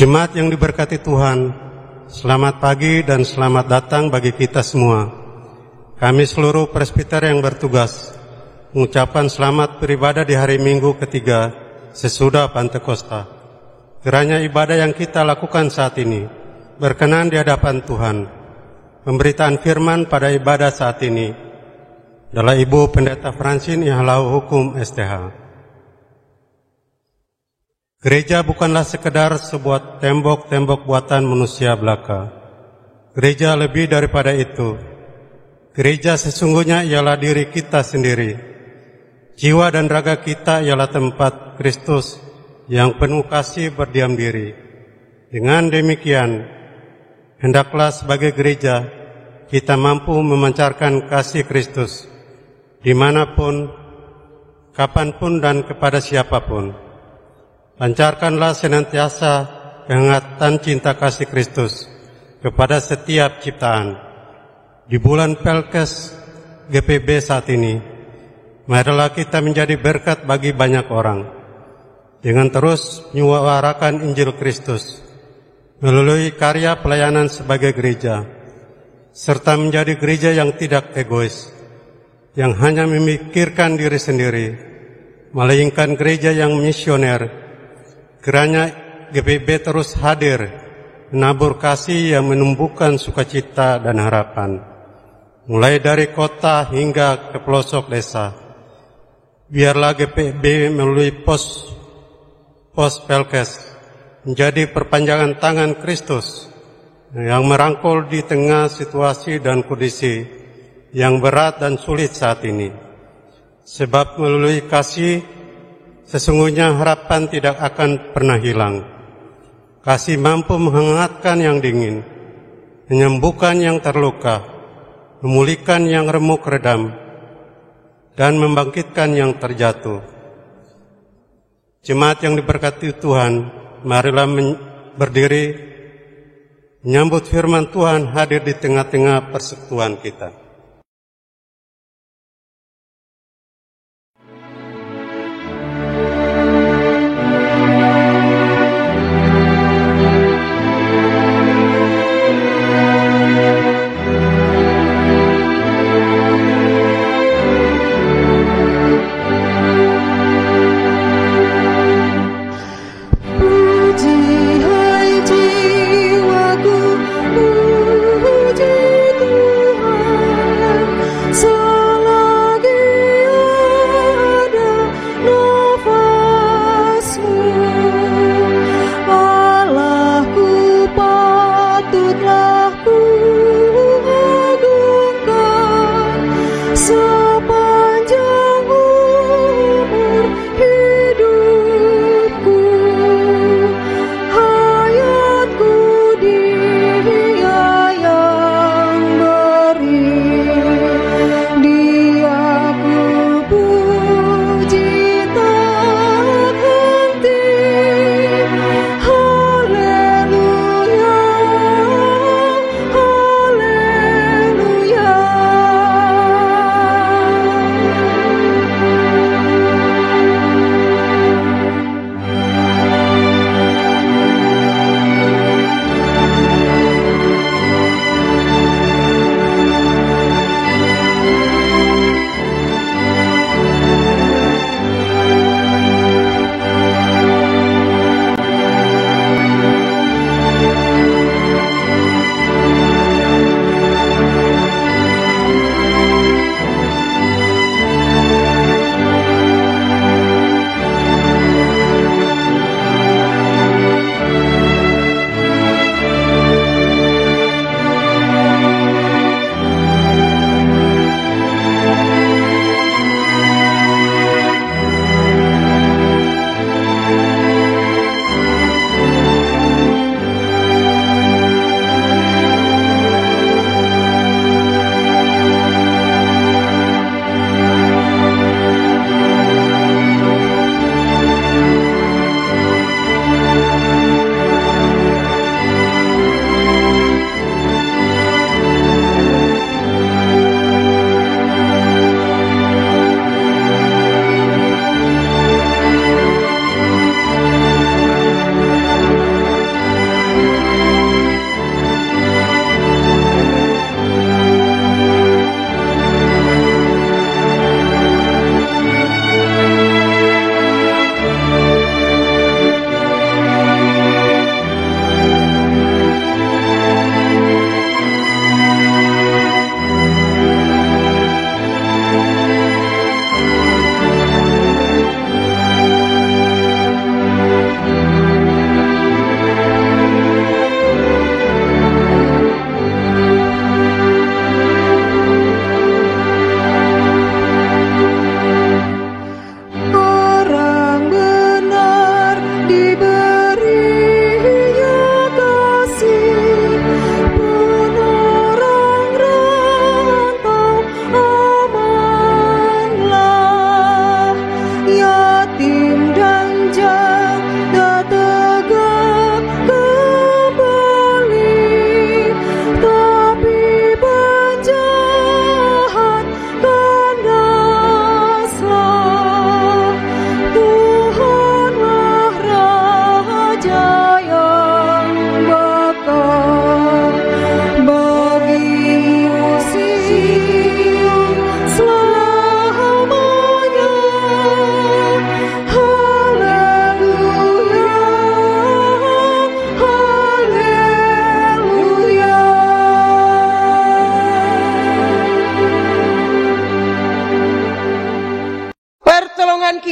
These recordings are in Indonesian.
Jemaat yang diberkati Tuhan, selamat pagi dan selamat datang bagi kita semua. Kami seluruh presbiter yang bertugas mengucapkan selamat beribadah di hari Minggu ketiga sesudah Pantekosta. Kiranya ibadah yang kita lakukan saat ini berkenan di hadapan Tuhan. Pemberitaan firman pada ibadah saat ini adalah Ibu Pendeta Francine Ihlau Hukum STH. Gereja bukanlah sekedar sebuah tembok-tembok buatan manusia belaka. Gereja lebih daripada itu. Gereja sesungguhnya ialah diri kita sendiri. Jiwa dan raga kita ialah tempat Kristus yang penuh kasih berdiam diri. Dengan demikian, hendaklah sebagai gereja kita mampu memancarkan kasih Kristus dimanapun, kapanpun dan kepada siapapun. Lancarkanlah senantiasa kehangatan cinta kasih Kristus kepada setiap ciptaan. Di bulan Pelkes GPB saat ini, marilah kita menjadi berkat bagi banyak orang dengan terus menyuarakan Injil Kristus melalui karya pelayanan sebagai gereja, serta menjadi gereja yang tidak egois, yang hanya memikirkan diri sendiri, melainkan gereja yang misioner. Kiranya GPB terus hadir, menabur kasih yang menumbuhkan sukacita dan harapan, mulai dari kota hingga ke pelosok desa. Biarlah GPB melalui pos Pelkes menjadi perpanjangan tangan Kristus yang merangkul di tengah situasi dan kondisi yang berat dan sulit saat ini. Sebab melalui kasih sesungguhnya harapan tidak akan pernah hilang. Kasih mampu menghangatkan yang dingin, menyembuhkan yang terluka, memulihkan yang remuk redam, dan membangkitkan yang terjatuh. Jemaat yang diberkati Tuhan, marilah berdiri menyambut firman Tuhan hadir di tengah-tengah persekutuan kita. Puji jiwaku, puji Tuhan.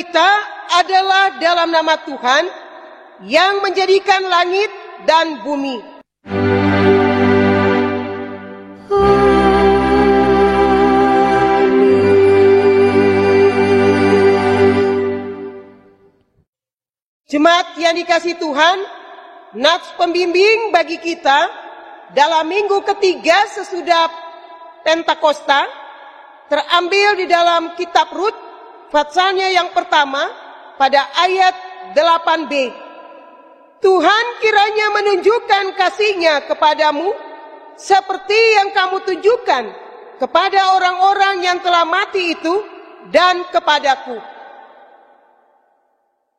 kita adalah dalam nama Tuhan yang menjadikan langit dan bumi. Jemaat yang dikasihi Tuhan, nats pembimbing bagi kita dalam minggu ketiga sesudah Pentakosta terambil di dalam kitab Rut, pasalnya yang pertama pada ayat 8b. Tuhan kiranya menunjukkan kasih-Nya kepadamu seperti yang kamu tunjukkan kepada orang-orang yang telah mati itu dan kepadaku.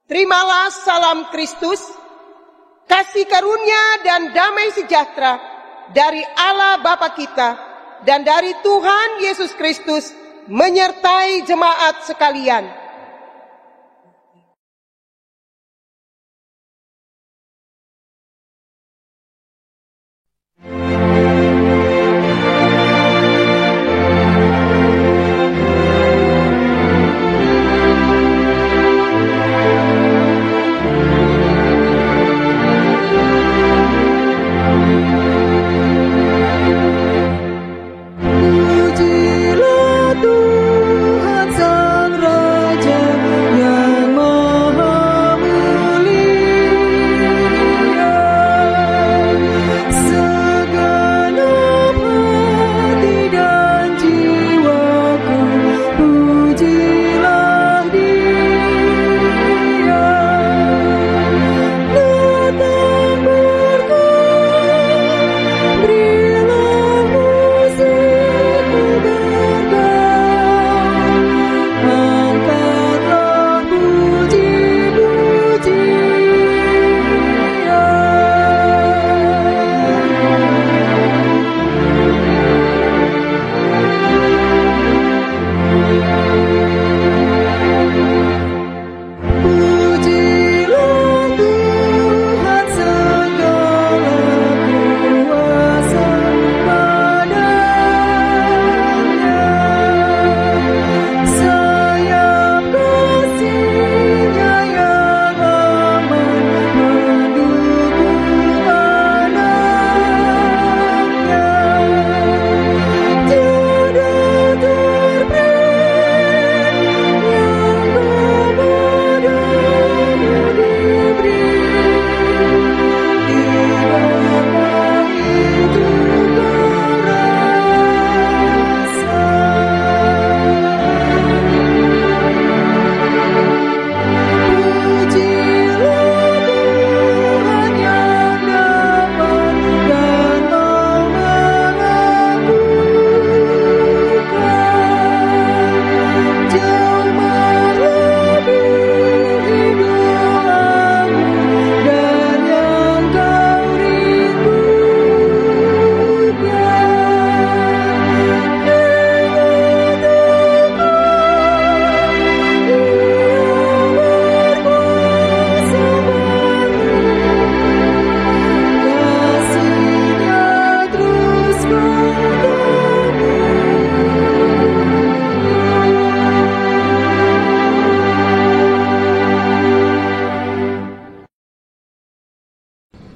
Terimalah salam Kristus, kasih karunia dan damai sejahtera dari Allah Bapa kita dan dari Tuhan Yesus Kristus menyertai jemaat sekalian.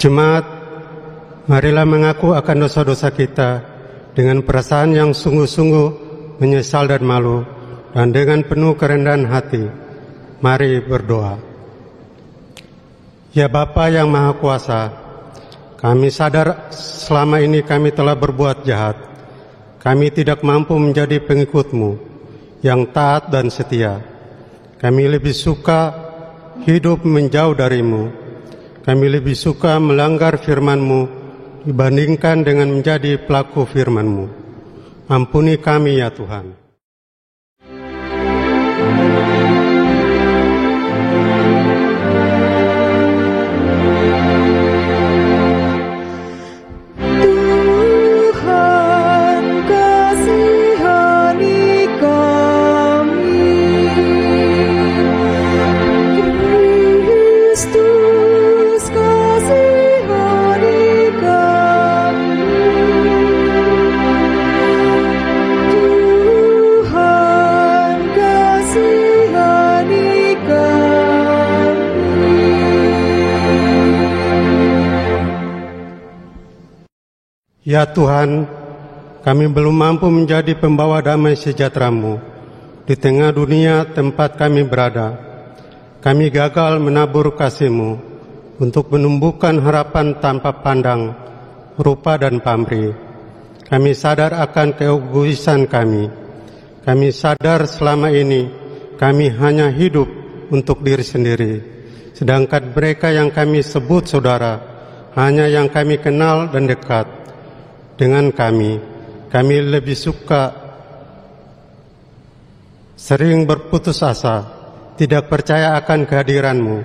Jemaat, marilah mengaku akan dosa-dosa kita dengan perasaan yang sungguh-sungguh menyesal dan malu, dan dengan penuh kerendahan hati. Mari berdoa. Ya Bapa yang Maha Kuasa, kami sadar selama ini kami telah berbuat jahat. Kami tidak mampu menjadi pengikut-Mu yang taat dan setia. Kami lebih suka hidup menjauh dari-Mu. Kami lebih suka melanggar firman-Mu dibandingkan dengan menjadi pelaku firman-Mu. Ampuni kami ya Tuhan. Ya Tuhan, kami belum mampu menjadi pembawa damai sejahtera-Mu di tengah dunia tempat kami berada. Kami gagal menabur kasih-Mu untuk menumbuhkan harapan tanpa pandang, rupa dan pamrih. Kami sadar akan keegoisan kami. Kami sadar selama ini kami hanya hidup untuk diri sendiri, sedangkan mereka yang kami sebut saudara hanya yang kami kenal dan dekat dengan kami. Kami lebih suka sering berputus asa, tidak percaya akan kehadiran-Mu,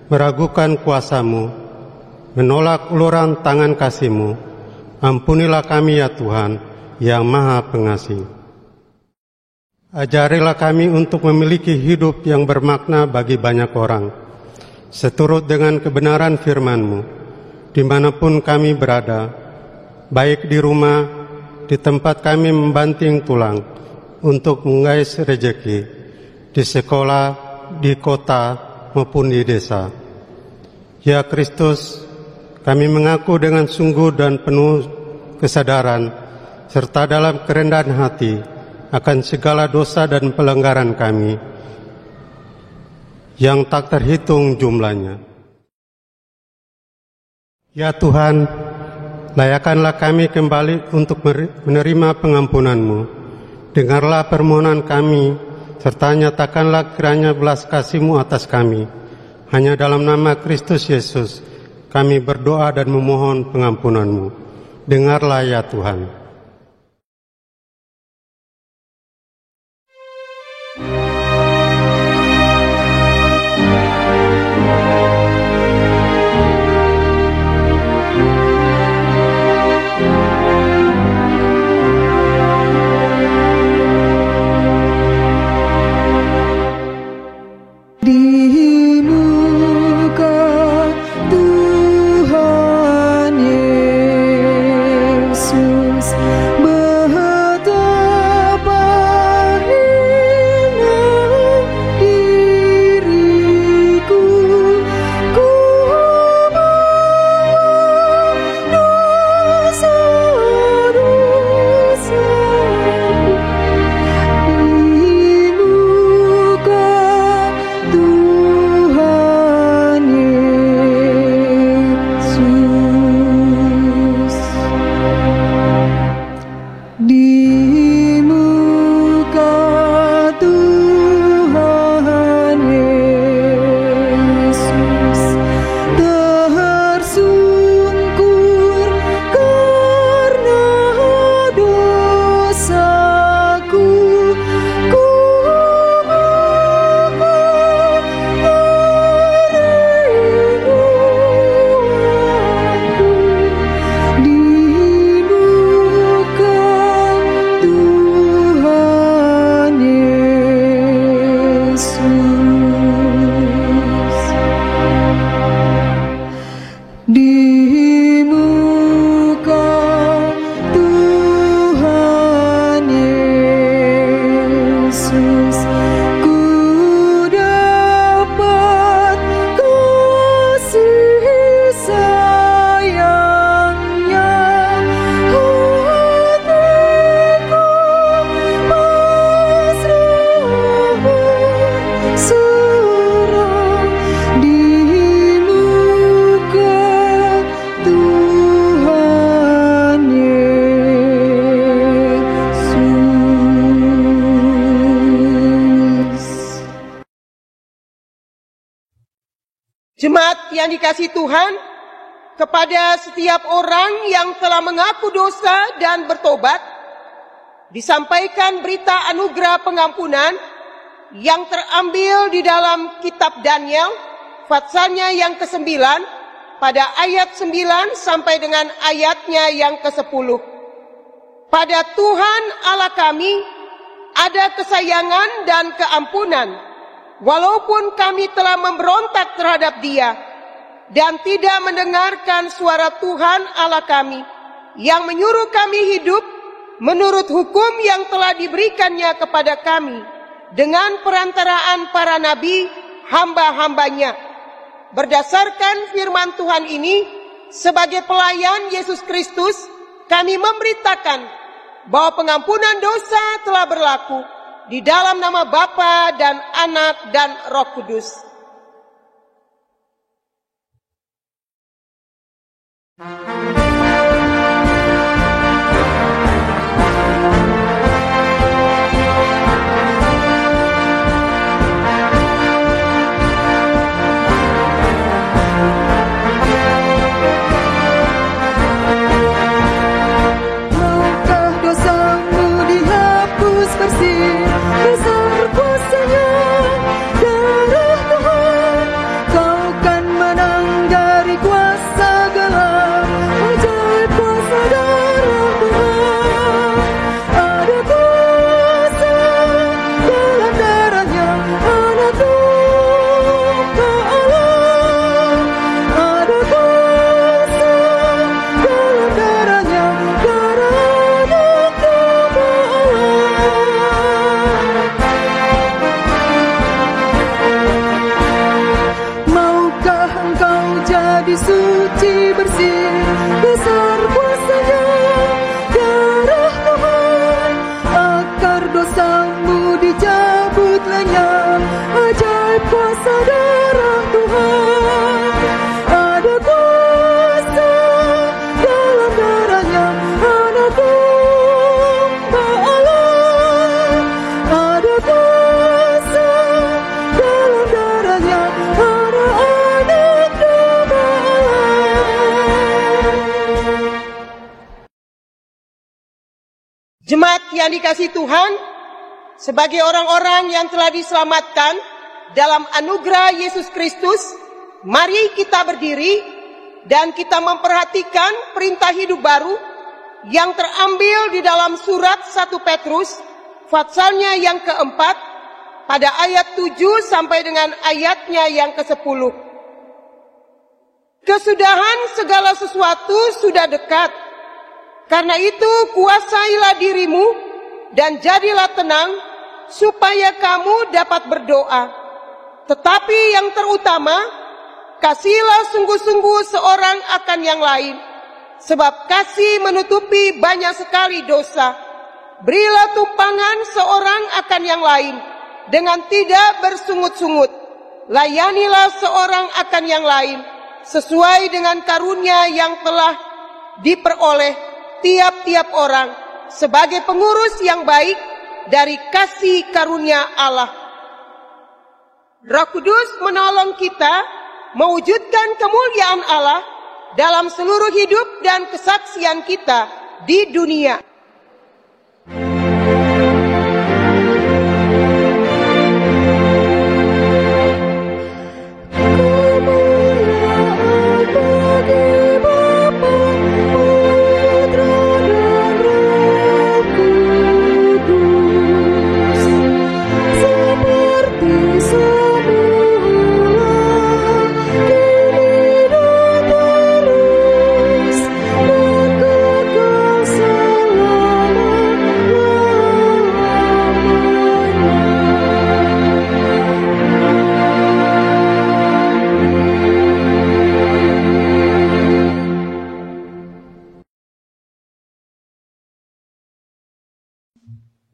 meragukan kuasa-Mu, menolak uluran tangan kasih-Mu. Ampunilah kami ya Tuhan, yang Maha Pengasih. Ajarilah kami untuk memiliki hidup yang bermakna bagi banyak orang, seturut dengan kebenaran firman-Mu, dimanapun kami berada, baik di rumah, di tempat kami membanting tulang untuk mengais rejeki, di sekolah, di kota, maupun di desa. Ya Kristus, kami mengaku dengan sungguh dan penuh kesadaran, serta dalam kerendahan hati, akan segala dosa dan pelanggaran kami, yang tak terhitung jumlahnya. Ya Tuhan, layakkanlah kami kembali untuk menerima pengampunan-Mu. Dengarlah permohonan kami, serta nyatakanlah kiranya belas kasih-Mu atas kami. Hanya dalam nama Kristus Yesus, kami berdoa dan memohon pengampunan-Mu. Dengarlah ya Tuhan. Jemaat yang dikasihi Tuhan, kepada setiap orang yang telah mengaku dosa dan bertobat, disampaikan berita anugerah pengampunan yang terambil di dalam kitab Daniel, passalnya yang ke-9, pada ayat 9 sampai dengan ayatnya yang ke-10. Pada Tuhan Allah kami ada kesayangan dan keampunan, walaupun kami telah memberontak terhadap Dia dan tidak mendengarkan suara Tuhan Allah kami yang menyuruh kami hidup menurut hukum yang telah diberikannya kepada kami dengan perantaraan para nabi hamba-hambanya. Berdasarkan firman Tuhan ini, sebagai pelayan Yesus Kristus, kami memberitakan bahwa pengampunan dosa telah berlaku di dalam nama Bapa dan Anak dan Roh Kudus. Jemaat yang dikasihi Tuhan, sebagai orang-orang yang telah diselamatkan dalam anugerah Yesus Kristus, mari kita berdiri dan kita memperhatikan perintah hidup baru yang terambil di dalam surat 1 Petrus, passalnya yang keempat, pada ayat 7 sampai dengan ayatnya yang ke-10. Kesudahan segala sesuatu sudah dekat. Karena itu kuasailah dirimu dan jadilah tenang supaya kamu dapat berdoa. Tetapi yang terutama, kasihilah sungguh-sungguh seorang akan yang lain. Sebab kasih menutupi banyak sekali dosa. Berilah tumpangan seorang akan yang lain dengan tidak bersungut-sungut. Layanilah seorang akan yang lain sesuai dengan karunia yang telah diperoleh tiap-tiap orang sebagai pengurus yang baik dari kasih karunia Allah. Roh Kudus menolong kita mewujudkan kemuliaan Allah dalam seluruh hidup dan kesaksian kita di dunia.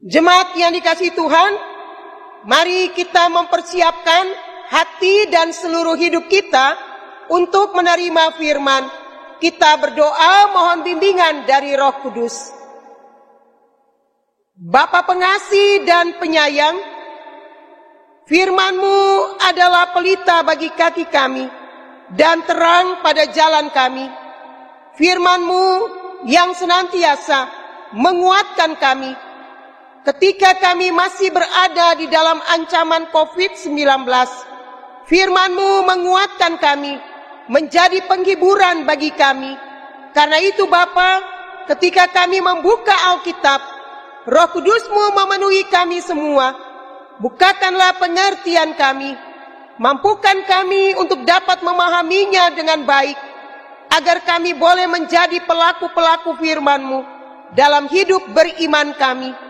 Jemaat yang dikasihi Tuhan, mari kita mempersiapkan hati dan seluruh hidup kita untuk menerima firman. Kita berdoa mohon bimbingan dari Roh Kudus. Bapa pengasih dan penyayang, firman-Mu adalah pelita bagi kaki kami dan terang pada jalan kami. Firman-Mu yang senantiasa menguatkan kami ketika kami masih berada di dalam ancaman COVID-19, firman-Mu menguatkan kami, menjadi penghiburan bagi kami. Karena itu Bapa, ketika kami membuka Alkitab, Roh Kudus-Mu memenuhi kami semua. Bukakanlah pengertian kami, mampukan kami untuk dapat memahaminya dengan baik, agar kami boleh menjadi pelaku-pelaku firman-Mu dalam hidup beriman kami.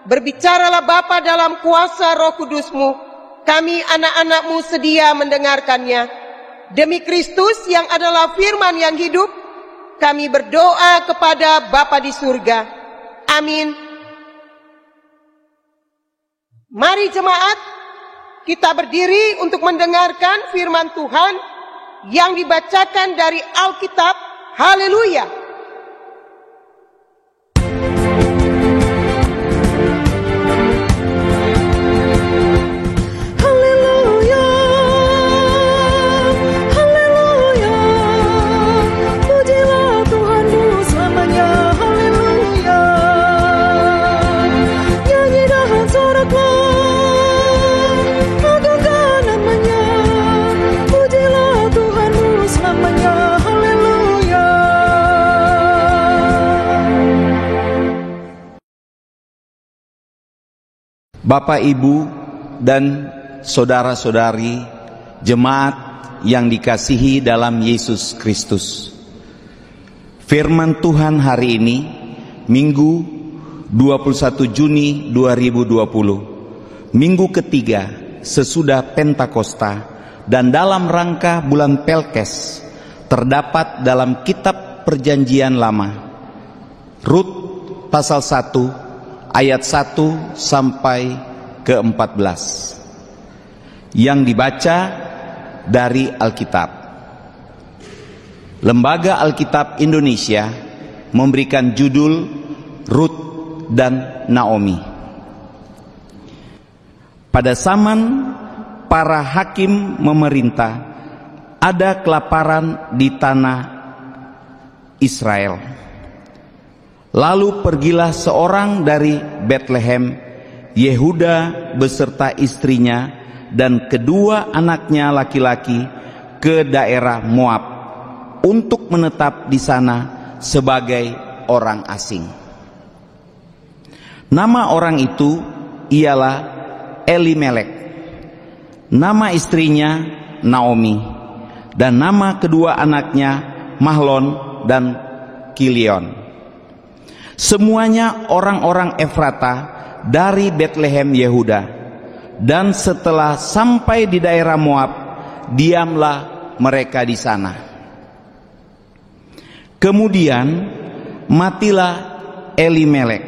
Berbicaralah Bapa dalam kuasa Roh Kudus-Mu. Kami anak-anak-Mu sedia mendengarkannya. Demi Kristus yang adalah firman yang hidup, kami berdoa kepada Bapa di surga. Amin. Mari jemaat, kita berdiri untuk mendengarkan firman Tuhan yang dibacakan dari Alkitab. Haleluya. Bapak, Ibu, dan saudara-saudari jemaat yang dikasihi dalam Yesus Kristus. Firman Tuhan hari ini, Minggu 21 Juni 2020, Minggu ketiga sesudah Pentakosta dan dalam rangka bulan Pelkes, terdapat dalam kitab Perjanjian Lama, Rut pasal 1 ayat 1 sampai ke-14 yang dibaca dari Alkitab. Lembaga Alkitab Indonesia memberikan judul Rut dan Naomi. Pada zaman para hakim memerintah, ada kelaparan di tanah Israel. Lalu pergilah seorang dari Betlehem, Yehuda beserta istrinya dan kedua anaknya laki-laki ke daerah Moab untuk menetap di sana sebagai orang asing. Nama orang itu ialah Elimelek, nama istrinya Naomi, dan nama kedua anaknya Mahlon dan Kilion. Semuanya orang-orang Efrata dari Betlehem Yehuda. Dan setelah sampai di daerah Moab, diamlah mereka di sana. Kemudian matilah Elimelek,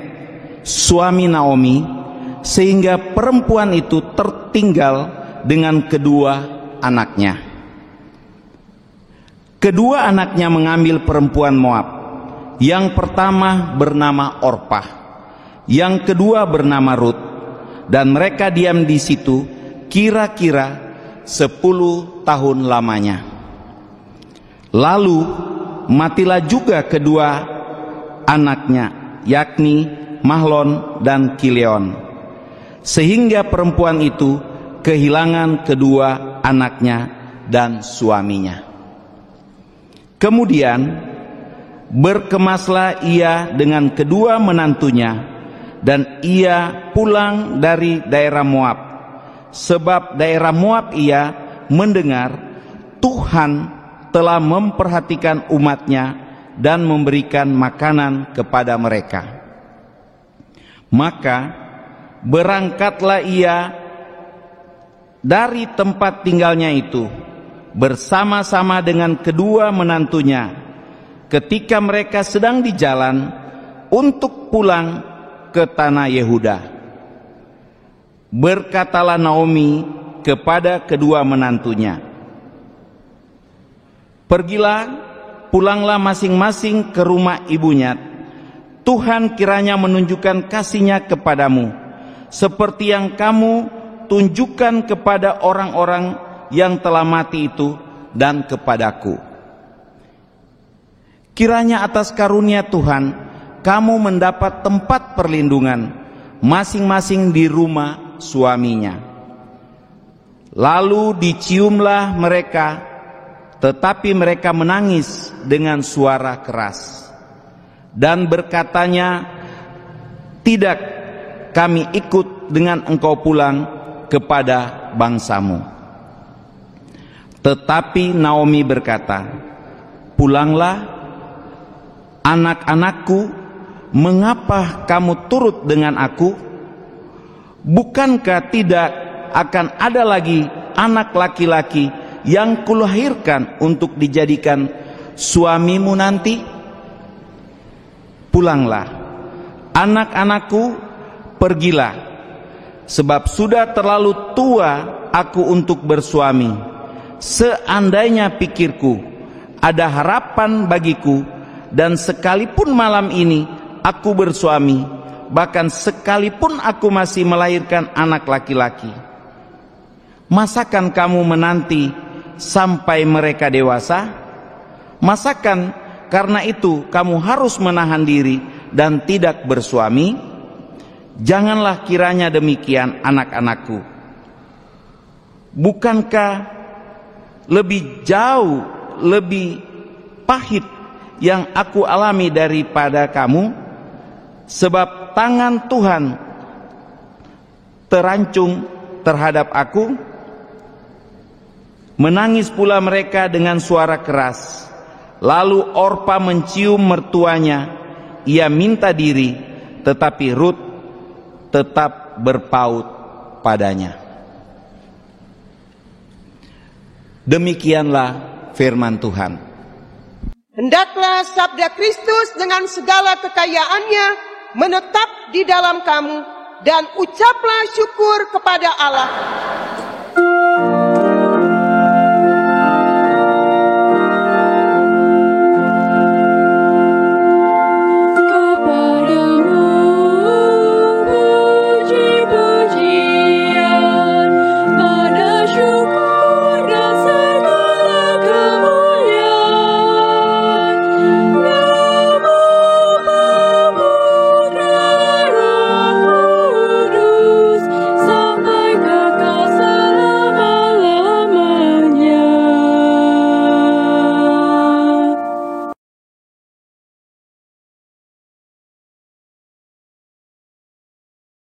suami Naomi, sehingga perempuan itu tertinggal dengan kedua anaknya. Kedua anaknya mengambil perempuan Moab. Yang pertama bernama Orpah, yang kedua bernama Rut, dan mereka diam di situ kira-kira 10 tahun lamanya. Lalu matilah juga kedua anaknya, yakni Mahlon dan Kilion, sehingga perempuan itu kehilangan kedua anaknya dan suaminya. Kemudian berkemaslah ia dengan kedua menantunya, dan ia pulang dari daerah Moab, sebab daerah Moab ia mendengar Tuhan telah memperhatikan umatnya dan memberikan makanan kepada mereka. Maka berangkatlah ia dari tempat tinggalnya itu bersama-sama dengan kedua menantunya. Ketika mereka sedang di jalan untuk pulang ke tanah Yehuda, berkatalah Naomi kepada kedua menantunya, "Pergilah, pulanglah masing-masing ke rumah ibunya. Tuhan kiranya menunjukkan kasih-Nya kepadamu, seperti yang kamu tunjukkan kepada orang-orang yang telah mati itu dan kepadaku. Kiranya atas karunia Tuhan kamu mendapat tempat perlindungan masing-masing di rumah suaminya." Lalu diciumlah mereka, tetapi mereka menangis dengan suara keras dan berkatanya, "Tidak, kami ikut dengan engkau pulang kepada bangsamu." Tetapi Naomi berkata, "Pulanglah, anak-anakku, mengapa kamu turut dengan aku? Bukankah tidak akan ada lagi anak laki-laki yang kulahirkan untuk dijadikan suamimu nanti?" pulanglah, anak-anakku, pergilah, sebab sudah terlalu tua aku untuk bersuami. Seandainya pikirku ada harapan bagiku, dan sekalipun malam ini aku bersuami, bahkan sekalipun aku masih melahirkan anak laki-laki, masakan kamu menanti sampai mereka dewasa? Masakan karena itu kamu harus menahan diri dan tidak bersuami? Janganlah kiranya demikian, anak-anakku. Bukankah lebih jauh, lebih pahit yang aku alami daripada kamu? Sebab tangan Tuhan terancung terhadap aku. Menangis pula mereka dengan suara keras. Lalu Orpa mencium mertuanya. Ia minta diri, tetapi Rut tetap berpaut padanya. Demikianlah firman Tuhan. Hendaklah sabda Kristus dengan segala kekayaannya menetap di dalam kamu, dan ucaplah syukur kepada Allah.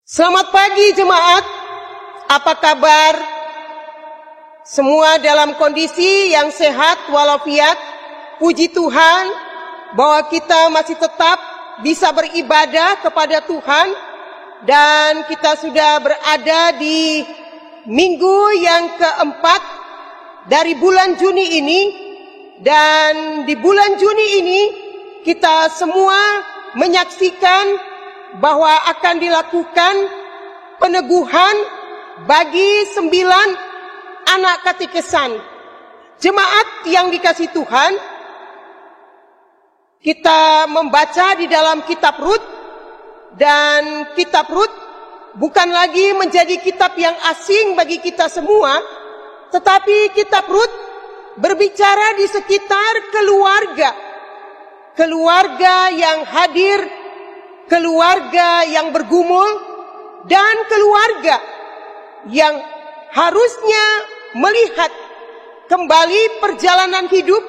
Selamat pagi jemaat, apa kabar? Semua dalam kondisi yang sehat walafiat. Puji Tuhan bahwa kita masih tetap bisa beribadah kepada Tuhan, dan kita sudah berada di minggu yang keempat dari bulan Juni ini. Dan di bulan Juni ini kita semua menyaksikan bahwa akan dilakukan peneguhan bagi 9 anak katekesan. Jemaat yang dikasihi Tuhan, kita membaca di dalam kitab Rut, dan kitab Rut bukan lagi menjadi kitab yang asing bagi kita semua, tetapi kitab Rut berbicara di sekitar keluarga yang hadir, keluarga yang bergumul, dan keluarga yang harusnya melihat kembali perjalanan hidup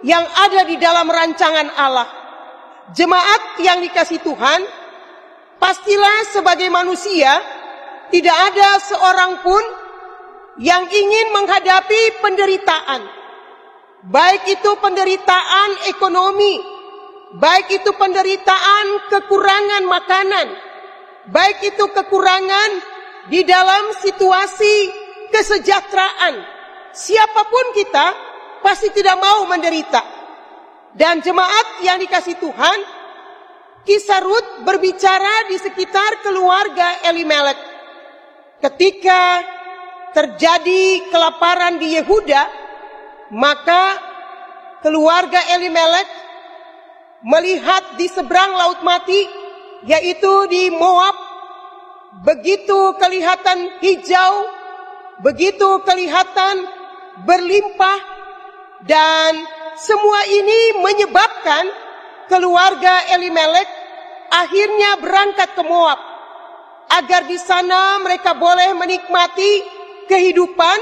yang ada di dalam rancangan Allah. Jemaat yang dikasihi Tuhan, pastilah sebagai manusia tidak ada seorang pun yang ingin menghadapi penderitaan, baik itu penderitaan ekonomi, baik itu penderitaan kekurangan makanan, baik itu kekurangan di dalam situasi kesejahteraan. Siapapun kita pasti tidak mau menderita. Dan jemaat yang dikasihi Tuhan, kisah Rut berbicara di sekitar keluarga Elimelek. Ketika terjadi kelaparan di Yehuda, maka keluarga Elimelek melihat di seberang Laut Mati, yaitu di Moab, begitu kelihatan hijau, begitu kelihatan berlimpah, dan semua ini menyebabkan keluarga Elimelek akhirnya berangkat ke Moab, agar di sana mereka boleh menikmati kehidupan,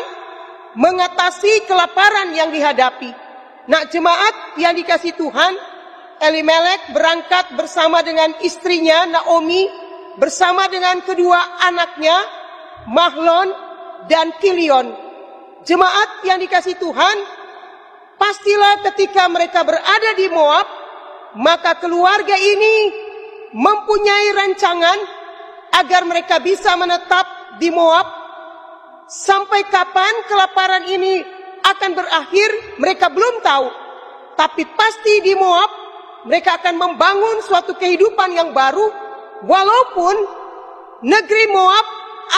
mengatasi kelaparan yang dihadapi. Nah, jemaat yang dikasihi Tuhan, Elimelek berangkat bersama dengan istrinya Naomi, bersama dengan kedua anaknya Mahlon dan Kilion. Jemaat yang dikasihi Tuhan, pastilah ketika mereka berada di Moab, maka keluarga ini mempunyai rancangan agar mereka bisa menetap di Moab. Sampai kapan kelaparan ini akan berakhir, mereka belum tahu. Tapi pasti di Moab mereka akan membangun suatu kehidupan yang baru, walaupun negeri Moab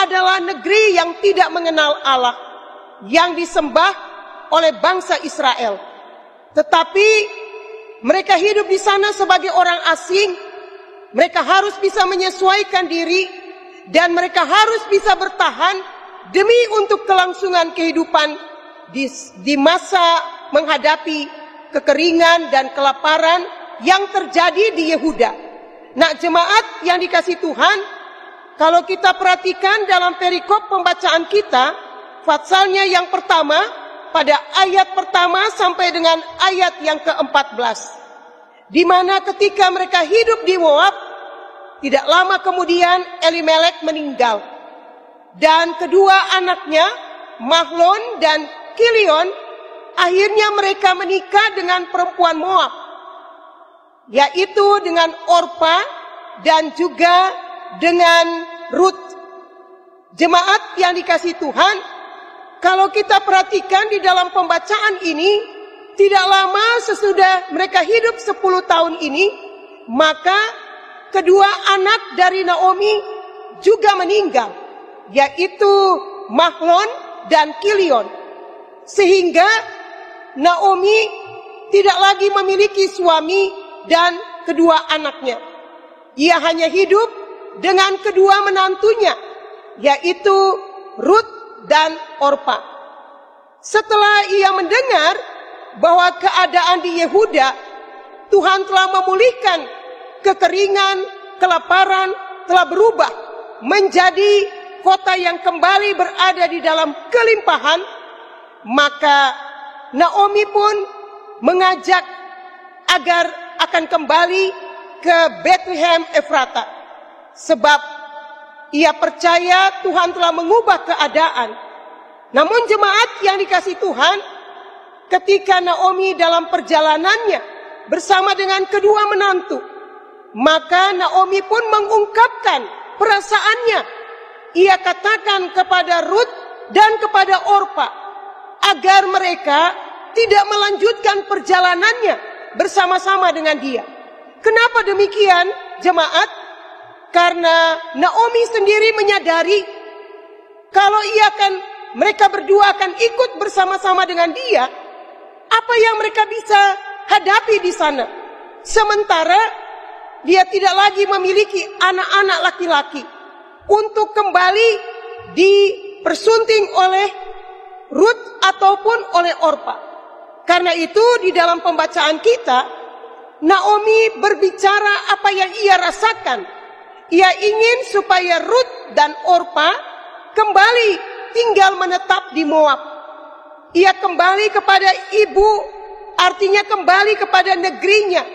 adalah negeri yang tidak mengenal Allah, yang disembah oleh bangsa Israel. Tetapi mereka hidup di sana sebagai orang asing. Mereka harus bisa menyesuaikan diri, dan mereka harus bisa bertahan demi untuk kelangsungan kehidupan di masa menghadapi kekeringan dan kelaparan yang terjadi di Yehuda. Nah, jemaat yang dikasihi Tuhan, kalau kita perhatikan dalam perikop pembacaan kita, patsalnya yang pertama, pada ayat pertama sampai dengan ayat yang ke-14, di mana ketika mereka hidup di Moab, tidak lama kemudian Elimelek meninggal, dan kedua anaknya Mahlon dan Kilion, akhirnya mereka menikah dengan perempuan Moab, yaitu dengan Orpa dan juga dengan Rut. Jemaat yang dikasihi Tuhan, kalau kita perhatikan di dalam pembacaan ini, tidak lama sesudah mereka hidup 10 tahun ini, maka kedua anak dari Naomi juga meninggal, yaitu Mahlon dan Kilion. Sehingga Naomi tidak lagi memiliki suami dan kedua anaknya. Ia hanya hidup dengan kedua menantunya, yaitu Rut dan Orpa. Setelah ia mendengar bahwa keadaan di Yehuda, Tuhan telah memulihkan kekeringan, kelaparan, telah berubah menjadi kota yang kembali berada di dalam kelimpahan, maka Naomi pun mengajak agar akan kembali ke Bethlehem Efrata, sebab ia percaya Tuhan telah mengubah keadaan. Namun jemaat yang dikasihi Tuhan, ketika Naomi dalam perjalanannya bersama dengan kedua menantu, maka Naomi pun mengungkapkan perasaannya. Ia katakan kepada Rut dan kepada Orpa agar mereka tidak melanjutkan perjalanannya bersama-sama dengan dia. Kenapa demikian, jemaat? Karena Naomi sendiri menyadari kalau mereka berdua akan ikut bersama-sama dengan dia, apa yang mereka bisa hadapi di sana. Sementara dia tidak lagi memiliki anak-anak laki-laki untuk kembali dipersunting oleh Rut ataupun oleh Orpa. Karena itu di dalam pembacaan kita, Naomi berbicara apa yang ia rasakan. Ia ingin supaya Rut dan Orpa kembali tinggal menetap di Moab. Ia kembali kepada ibu, artinya kembali kepada negerinya,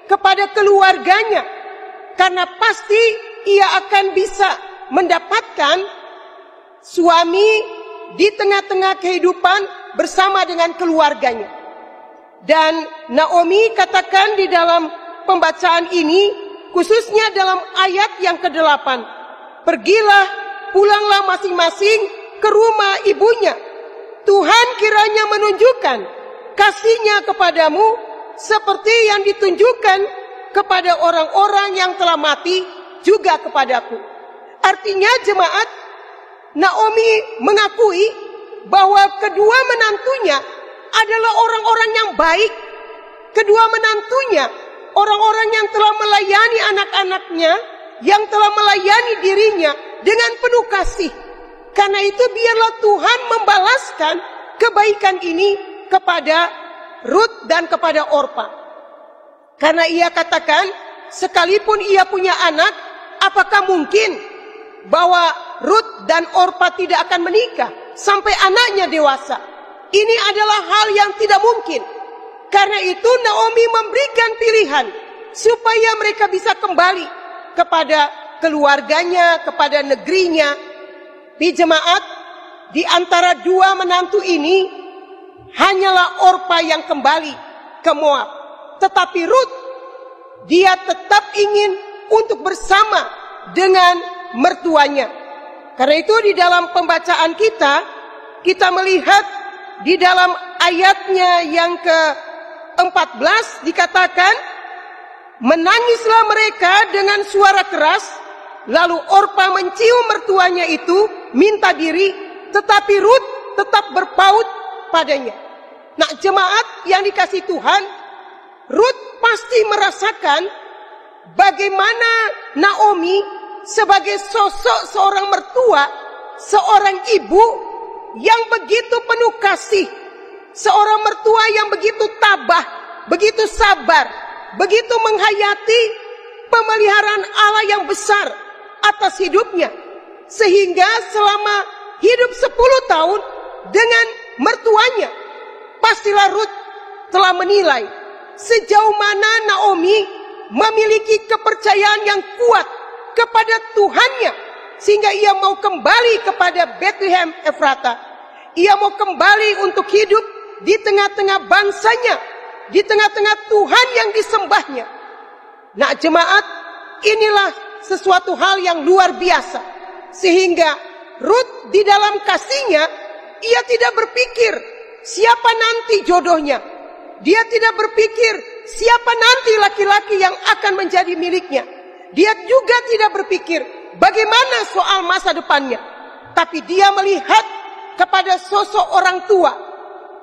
kepada keluarganya. Karena pasti ia akan bisa mendapatkan suami di tengah-tengah kehidupan bersama dengan keluarganya. Dan Naomi katakan di dalam pembacaan ini, khususnya dalam ayat yang ke-8, pergilah, pulanglah masing-masing ke rumah ibunya. Tuhan kiranya menunjukkan kasih-Nya kepadamu seperti yang ditunjukkan kepada orang-orang yang telah mati juga kepadaku. Artinya jemaat, Naomi mengakui bahwa kedua menantunya adalah orang-orang yang baik. Kedua menantunya orang-orang yang telah melayani anak-anaknya, yang telah melayani dirinya dengan penuh kasih. Karena itu biarlah Tuhan membalaskan kebaikan ini kepada Rut dan kepada Orpa. Karena ia katakan, sekalipun ia punya anak, apakah mungkin bahwa Rut dan Orpa tidak akan menikah sampai anaknya dewasa? Ini adalah hal yang tidak mungkin. Karena itu Naomi memberikan pilihan supaya mereka bisa kembali kepada keluarganya, kepada negerinya. Di jemaat, di antara dua menantu ini, hanyalah Orpa yang kembali ke Moab. Tetapi Rut, dia tetap ingin untuk bersama dengan mertuanya. Karena itu di dalam pembacaan kita melihat di dalam ayatnya yang ke-14 dikatakan, Menangislah mereka dengan suara keras. Lalu Orpa mencium mertuanya itu, minta diri, tetapi Rut tetap berpaut padanya. Nah, jemaat yang dikasihi Tuhan, Rut pasti merasakan bagaimana Naomi sebagai sosok seorang mertua, seorang ibu yang begitu penuh kasih, seorang mertua yang begitu tabah, begitu sabar, begitu menghayati pemeliharaan Allah yang besar atas hidupnya, sehingga selama hidup 10 tahun dengan mertuanya, pastilah Rut telah menilai sejauh mana Naomi memiliki kepercayaan yang kuat kepada Tuhannya, sehingga ia mau kembali kepada Bethlehem Efrata. Ia mau kembali untuk hidup di tengah-tengah bangsanya, di tengah-tengah Tuhan yang disembahnya. Nah, jemaat, inilah sesuatu hal yang luar biasa, sehingga Rut di dalam kasihnya, ia tidak berpikir siapa nanti jodohnya. Dia tidak berpikir siapa nanti laki-laki yang akan menjadi miliknya. Dia juga tidak berpikir bagaimana soal masa depannya. Tapi dia melihat kepada sosok orang tua,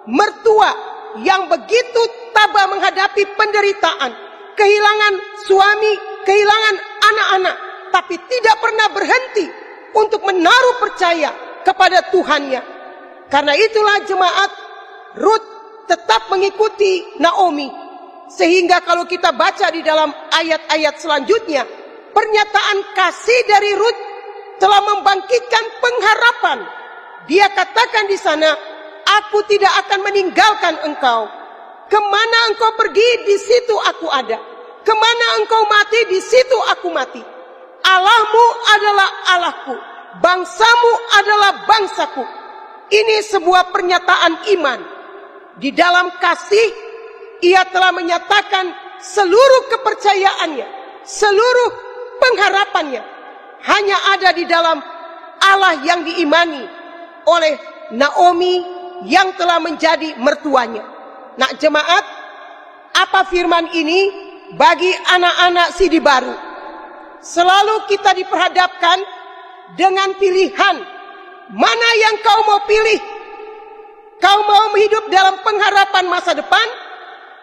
mertua yang begitu tabah menghadapi penderitaan, kehilangan suami, kehilangan anak-anak, tapi tidak pernah berhenti untuk menaruh percaya kepada Tuhannya. Karena itulah jemaat, Rut tetap mengikuti Naomi. Sehingga kalau kita baca di dalam ayat-ayat selanjutnya, pernyataan kasih dari Rut telah membangkitkan pengharapan. Dia katakan di sana, aku tidak akan meninggalkan engkau. Kemana engkau pergi, di situ aku ada. Kemana engkau mati, di situ aku mati. Allahmu adalah Allahku, bangsamu adalah bangsaku. Ini sebuah pernyataan iman. Di dalam kasih, ia telah menyatakan seluruh kepercayaannya, seluruh pengharapannya hanya ada di dalam Allah yang diimani oleh Naomi yang telah menjadi mertuanya. Nah, jemaat, apa firman ini bagi anak-anak Sidi Baru? Selalu kita diperhadapkan dengan pilihan. Mana yang kau mau pilih? Kau mau hidup dalam pengharapan masa depan,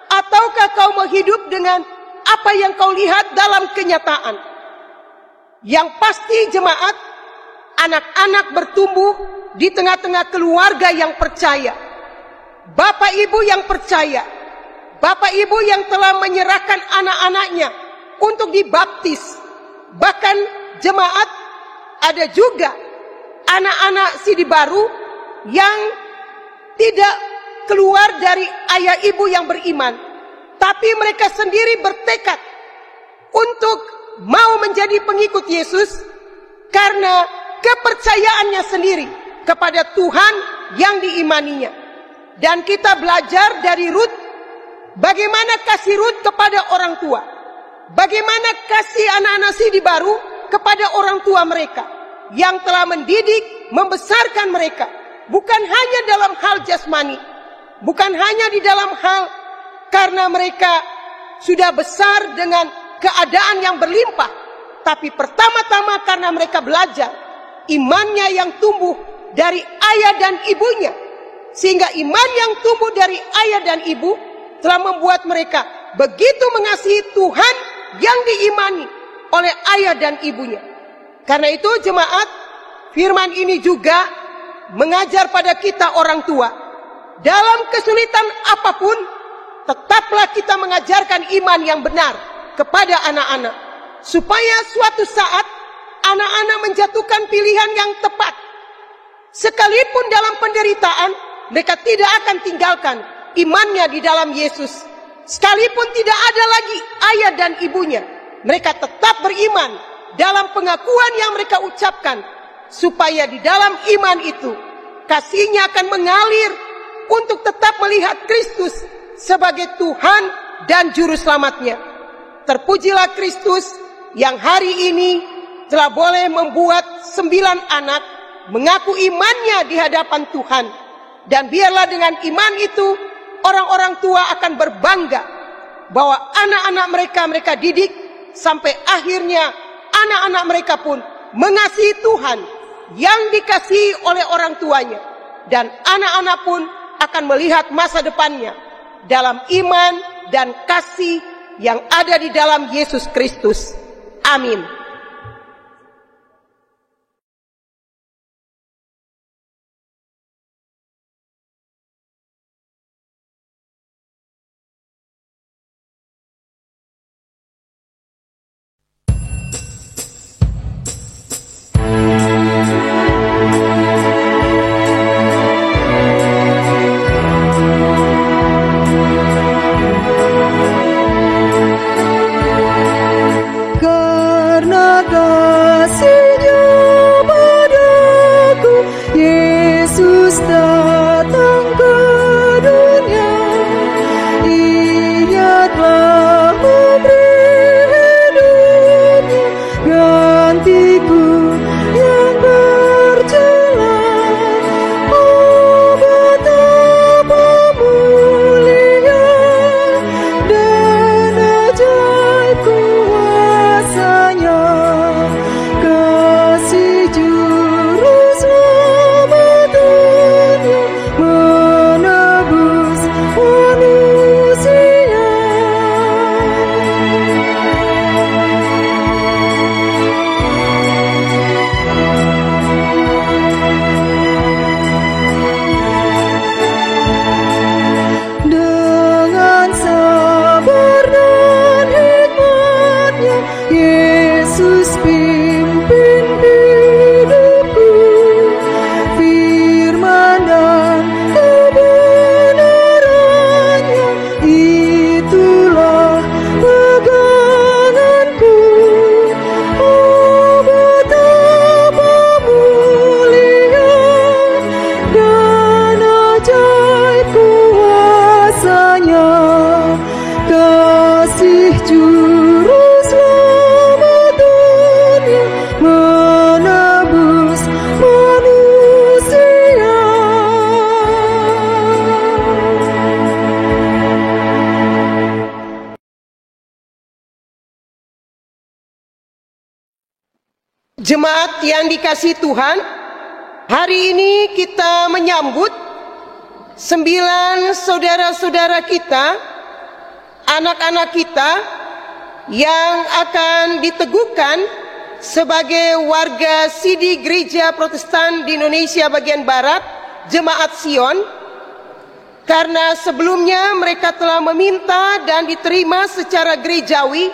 ataukah kau mau hidup dengan apa yang kau lihat dalam kenyataan? Yang pasti jemaat, anak-anak bertumbuh di tengah-tengah keluarga yang percaya. Bapak ibu yang percaya. Bapak ibu yang telah menyerahkan anak-anaknya untuk dibaptis. Bahkan jemaat, ada juga anak-anak Sidi Baru yang tidak keluar dari ayah ibu yang beriman, tapi mereka sendiri bertekad untuk mau menjadi pengikut Yesus karena kepercayaannya sendiri kepada Tuhan yang diimaninya. Dan kita belajar dari Rut, bagaimana kasih Rut kepada orang tua, bagaimana kasih anak-anak Sidi Baru kepada orang tua mereka yang telah mendidik, membesarkan mereka, bukan hanya dalam hal jasmani, bukan hanya di dalam hal karena mereka sudah besar dengan keadaan yang berlimpah, tapi pertama-tama karena mereka belajar imannya yang tumbuh dari ayah dan ibunya, sehingga iman yang tumbuh dari ayah dan ibu telah membuat mereka begitu mengasihi Tuhan yang diimani oleh ayah dan ibunya. Karena itu jemaat, firman ini juga mengajar pada kita orang tua, dalam kesulitan apapun, tetaplah kita mengajarkan iman yang benar kepada anak-anak, supaya suatu saat anak-anak menjatuhkan pilihan yang tepat. Sekalipun dalam penderitaan, mereka tidak akan tinggalkan imannya di dalam Yesus. Sekalipun tidak ada lagi ayah dan ibunya, mereka tetap beriman dalam pengakuan yang mereka ucapkan, supaya di dalam iman itu kasihnya akan mengalir untuk tetap melihat Kristus sebagai Tuhan dan Juru Selamatnya. Terpujilah Kristus yang hari ini telah boleh membuat 9 anak mengaku imannya di hadapan Tuhan. Dan biarlah dengan iman itu orang-orang tua akan berbangga bahwa anak-anak mereka didik sampai akhirnya anak-anak mereka pun mengasihi Tuhan yang dikasihi oleh orang tuanya, dan anak-anak pun akan melihat masa depannya dalam iman dan kasih yang ada di dalam Yesus Kristus. Amin. Jemaat yang dikasihi Tuhan, hari ini kita menyambut 9 saudara-saudara kita, anak-anak kita yang akan diteguhkan sebagai warga Sidi Gereja Protestan di Indonesia bagian Barat, Jemaat Sion, karena sebelumnya mereka telah meminta dan diterima secara gerejawi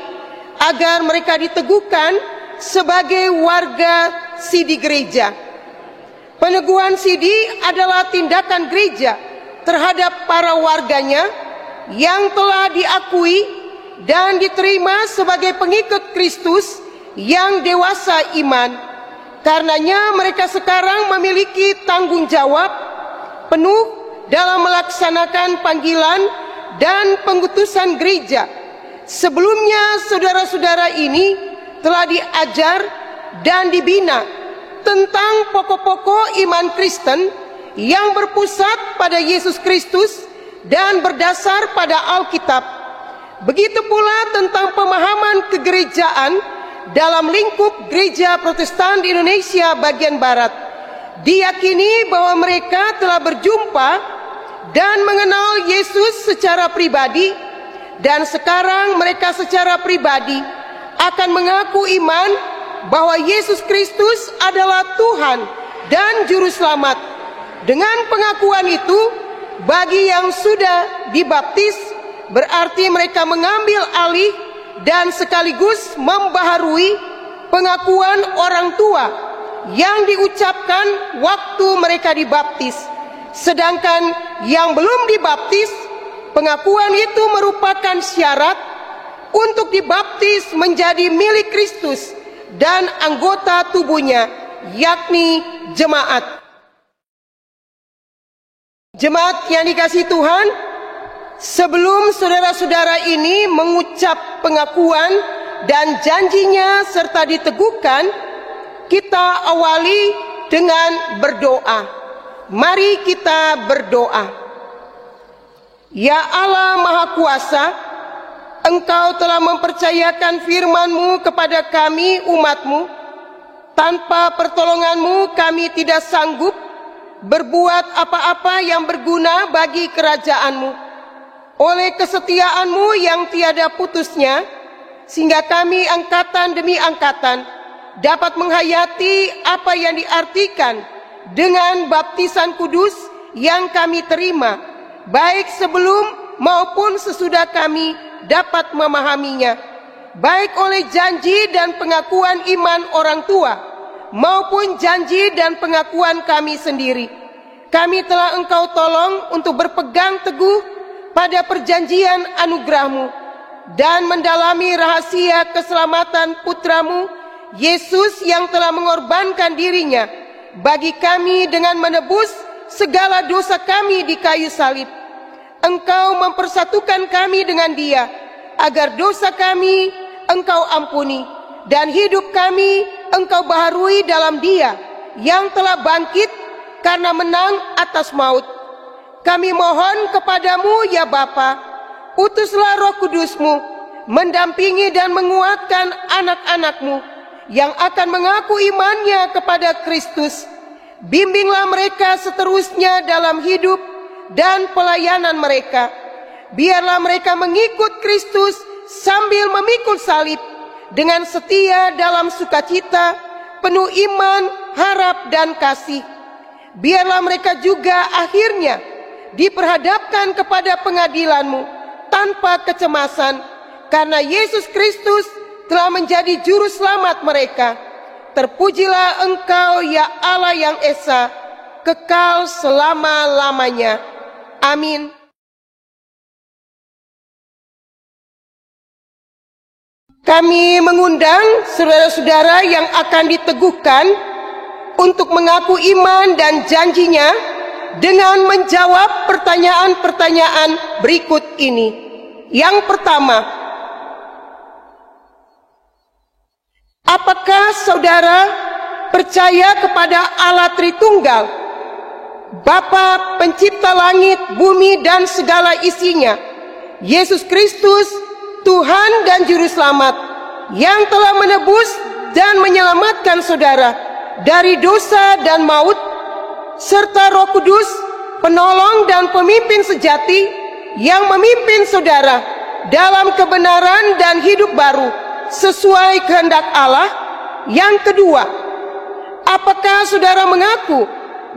agar mereka diteguhkan sebagai warga Sidi Gereja. Peneguhan Sidi adalah tindakan gereja terhadap para warganya yang telah diakui dan diterima sebagai pengikut Kristus yang dewasa iman. Karenanya mereka sekarang memiliki tanggung jawab penuh dalam melaksanakan panggilan dan pengutusan gereja. Sebelumnya saudara-saudara ini telah diajar dan dibina tentang pokok-pokok iman Kristen yang berpusat pada Yesus Kristus dan berdasar pada Alkitab. Begitu pula tentang pemahaman kegerejaan dalam lingkup Gereja Protestan di Indonesia bagian Barat. Diyakini bahwa mereka telah berjumpa dan mengenal Yesus secara pribadi, dan sekarang mereka secara pribadi akan mengaku iman bahwa Yesus Kristus adalah Tuhan dan Juru Selamat. Dengan pengakuan itu, bagi yang sudah dibaptis, berarti mereka mengambil alih dan sekaligus membaharui pengakuan orang tua yang diucapkan waktu mereka dibaptis. Sedangkan yang belum dibaptis, pengakuan itu merupakan syarat untuk dibaptis menjadi milik Kristus dan anggota tubuhnya, yakni jemaat. Jemaat yang dikasihi Tuhan, sebelum saudara-saudara ini mengucap pengakuan dan janjinya serta diteguhkan, kita awali dengan berdoa. Mari kita berdoa. Ya Allah Maha Kuasa, Engkau telah mempercayakan firman-Mu kepada kami umat-Mu. Tanpa pertolongan-Mu kami tidak sanggup berbuat apa-apa yang berguna bagi kerajaan-Mu. Oleh kesetiaan-Mu yang tiada putusnya, sehingga kami angkatan demi angkatan dapat menghayati apa yang diartikan dengan baptisan kudus yang kami terima, baik sebelum maupun sesudah kami dapat memahaminya, baik oleh janji dan pengakuan iman orang tua, maupun janji dan pengakuan kami sendiri. Kami telah Engkau tolong untuk berpegang teguh pada perjanjian anugerah-Mu dan mendalami rahasia keselamatan putra-Mu, Yesus, yang telah mengorbankan dirinya bagi kami dengan menebus segala dosa kami di kayu salib. Engkau mempersatukan kami dengan Dia, agar dosa kami Engkau ampuni, dan hidup kami Engkau baharui dalam Dia, yang telah bangkit karena menang atas maut. Kami mohon kepadamu, ya Bapa, utuslah Roh Kudus-Mu, mendampingi dan menguatkan anak-anak-Mu yang akan mengaku imannya kepada Kristus. Bimbinglah mereka seterusnya dalam hidup dan pelayanan mereka. Biarlah mereka mengikut Kristus sambil memikul salib dengan setia dalam sukacita, penuh iman, harap, dan kasih. Biarlah mereka juga akhirnya diperhadapkan kepada pengadilan-Mu tanpa kecemasan, karena Yesus Kristus telah menjadi juru selamat mereka. Terpujilah Engkau, ya Allah yang Esa, kekal selama-lamanya. Amin. Kami mengundang saudara-saudara yang akan diteguhkan untuk mengaku iman dan janjinya dengan menjawab pertanyaan-pertanyaan berikut ini. Yang pertama, apakah saudara percaya kepada Allah Tritunggal, Bapa pencipta langit, bumi, dan segala isinya, Yesus Kristus, Tuhan dan Juru Selamat, yang telah menebus dan menyelamatkan saudara dari dosa dan maut, serta Roh Kudus, penolong dan pemimpin sejati, yang memimpin saudara dalam kebenaran dan hidup baru sesuai kehendak Allah. Yang kedua, apakah saudara mengaku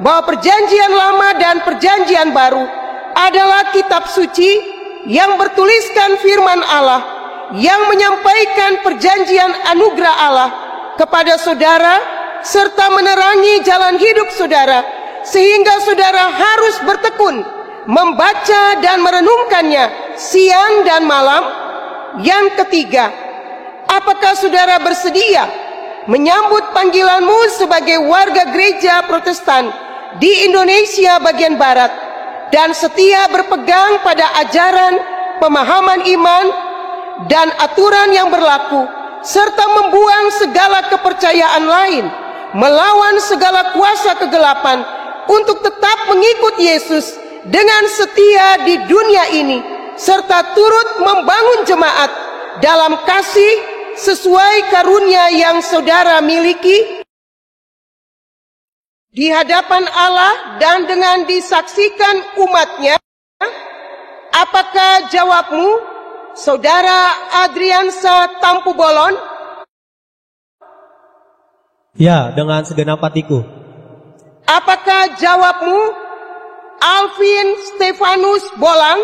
bahwa perjanjian lama dan perjanjian baru adalah kitab suci yang bertuliskan firman Allah, yang menyampaikan perjanjian anugerah Allah kepada saudara, serta menerangi jalan hidup saudara, sehingga saudara harus bertekun membaca dan merenungkannya siang dan malam? Yang ketiga, apakah saudara bersedia menyambut panggilanmu sebagai warga gereja Protestan di Indonesia bagian Barat, dan setia berpegang pada ajaran, pemahaman iman, dan aturan yang berlaku, serta membuang segala kepercayaan lain, melawan segala kuasa kegelapan, untuk tetap mengikut Yesus dengan setia di dunia ini, serta turut membangun jemaat dalam kasih sesuai karunia yang saudara miliki di hadapan Allah dan dengan disaksikan umatnya? Apakah jawabmu, saudara Adriansa Tampu Bolon? Ya, dengan segenap hatiku. Apakah jawabmu, Alvin Stefanus Bolang?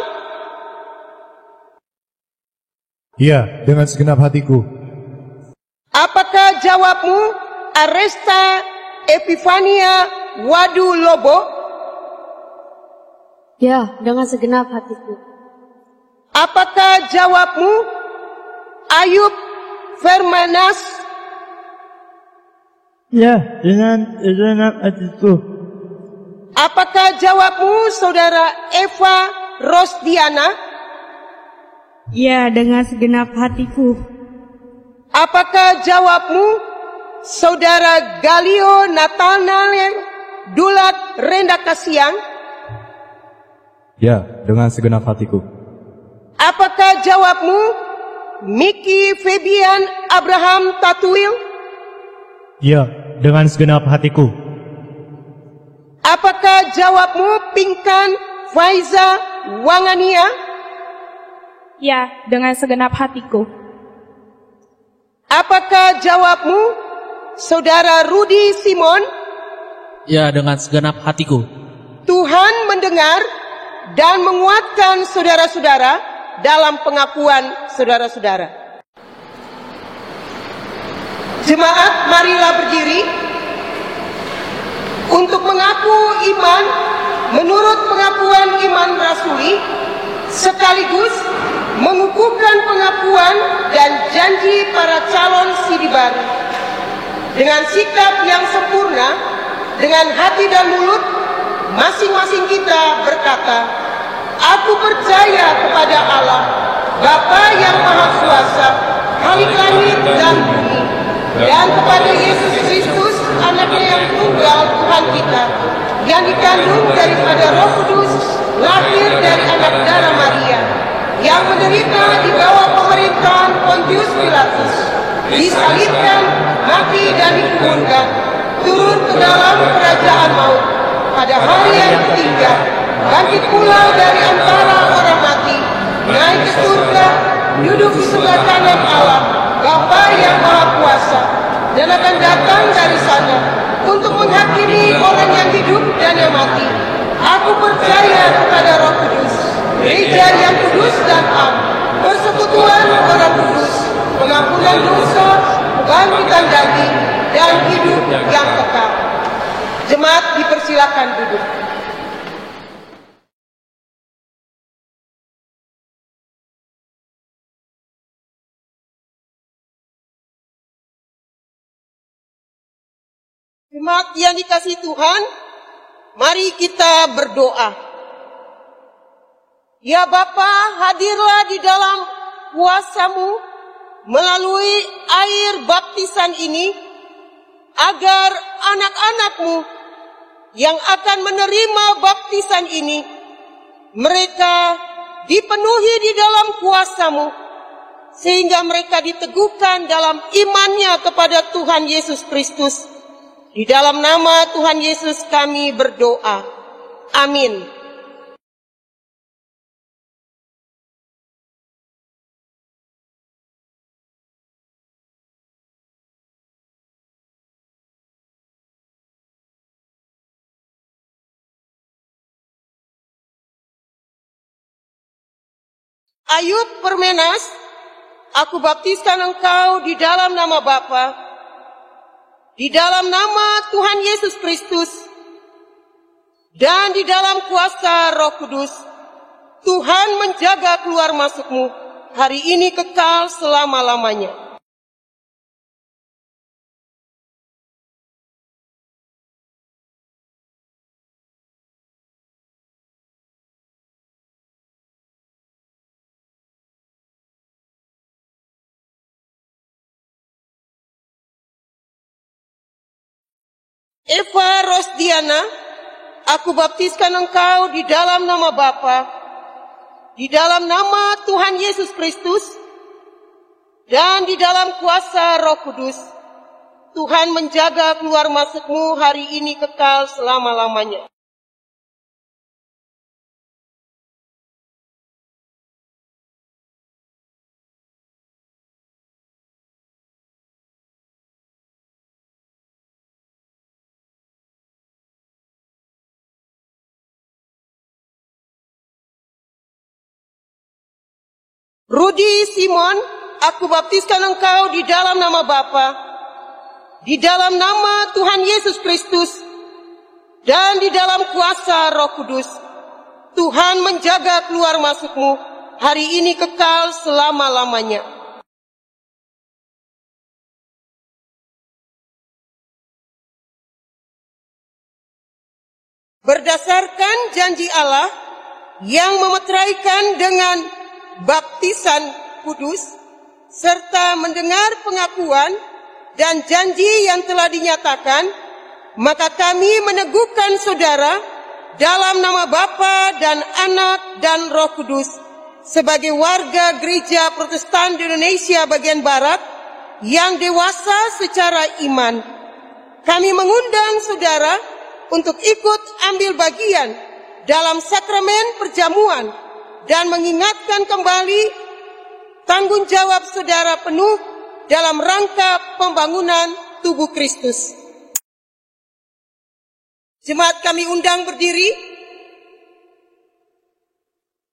Ya, dengan segenap hatiku. Apakah jawabmu, Aresta Epifania Wadu Lobo? Ya, dengan segenap hatiku. Apakah jawabmu, Ayub Fermanas? Ya, dengan segenap hatiku. Apakah jawabmu, saudara Eva Rosdiana? Ya, dengan segenap hatiku. Apakah jawabmu, saudara Galio Nathanael Dulat Rendakasiang? Ya, dengan segenap hatiku. Apakah jawabmu, Miki Febian Abraham Tatuil? Ya, dengan segenap hatiku. Apakah jawabmu Pinkan Faiza Wangania? Ya, dengan segenap hatiku. Apakah jawabmu Saudara Rudi Simon? Ya, dengan segenap hatiku. Tuhan mendengar dan menguatkan saudara-saudara dalam pengakuan saudara-saudara. Jemaat, marilah berdiri untuk mengaku iman menurut pengakuan iman rasuli, sekaligus mengukuhkan pengakuan dan janji para calon sidi baru. Dengan sikap yang sempurna, dengan hati dan mulut, masing-masing kita berkata, aku percaya kepada Allah, Bapa yang Maha Kuasa, Khalik langit dan bumi, dan kepada Yesus Kristus, anaknya yang tunggal Tuhan kita, yang dikandung daripada Roh Kudus, lahir dari anak darah Maria, yang menderita di bawah pemerintahan Pontius Pilatus, disalibkan, mati dan dikuburkan, turun ke dalam kerajaan maut, pada hari yang ketiga, bangkit pula dari antara orang mati, naik ke surga, duduk di sebelah kanan Allah, Bapa yang Maha Kuasa, dan akan datang dari sana untuk menghakimi orang yang hidup dan yang mati. Aku percaya kepada Roh Kudus, gereja yang kudus dan am, persekutuan orang kudus, pengampunan dosa, kebangkitan daging, dan hidup yang kekal. Jemaat dipersilakan duduk. Jemaat yang dikasihi Tuhan, mari kita berdoa. Ya Bapa, hadirlah di dalam kuasa-Mu melalui air baptisan ini, agar anak-anak-Mu yang akan menerima baptisan ini, mereka dipenuhi di dalam kuasa-Mu, sehingga mereka diteguhkan dalam imannya kepada Tuhan Yesus Kristus. Di dalam nama Tuhan Yesus kami berdoa. Amin. Ayub Permenas, aku baptiskan engkau di dalam nama Bapa, di dalam nama Tuhan Yesus Kristus, dan di dalam kuasa Roh Kudus. Tuhan menjaga keluar masukmu hari ini kekal selama-lamanya. Eva Rosdiana, aku baptiskan engkau di dalam nama Bapa, di dalam nama Tuhan Yesus Kristus, dan di dalam kuasa Roh Kudus. Tuhan menjaga keluar masukmu hari ini kekal selama-lamanya. Rudi Simon, aku baptiskan engkau di dalam nama Bapa, di dalam nama Tuhan Yesus Kristus, dan di dalam kuasa Roh Kudus. Tuhan menjaga keluar masukmu hari ini kekal selama-lamanya. Berdasarkan janji Allah yang memeteraikan dengan baptisan kudus, serta mendengar pengakuan dan janji yang telah dinyatakan, maka kami meneguhkan saudara dalam nama Bapa dan Anak dan Roh Kudus, sebagai warga Gereja Protestan di Indonesia bagian Barat yang dewasa secara iman, kami mengundang saudara untuk ikut ambil bagian dalam sakramen perjamuan dan mengingatkan kembali tanggung jawab saudara penuh dalam rangka pembangunan tubuh Kristus. Jemaat kami undang berdiri.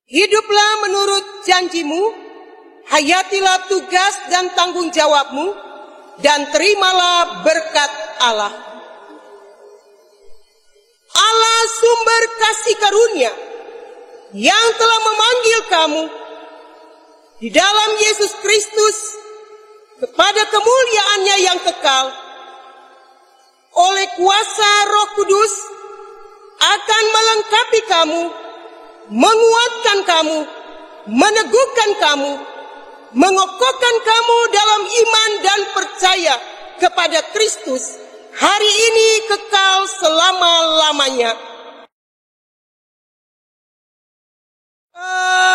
Hiduplah menurut janjimu, hayatilah tugas dan tanggung jawabmu, dan terimalah berkat Allah. Allah sumber kasih karunia yang telah memanggil kamu di dalam Yesus Kristus kepada kemuliaannya yang kekal, oleh kuasa Roh Kudus akan melengkapi kamu, menguatkan kamu, meneguhkan kamu, mengokohkan kamu dalam iman dan percaya kepada Kristus hari ini kekal selama-lamanya. Amin.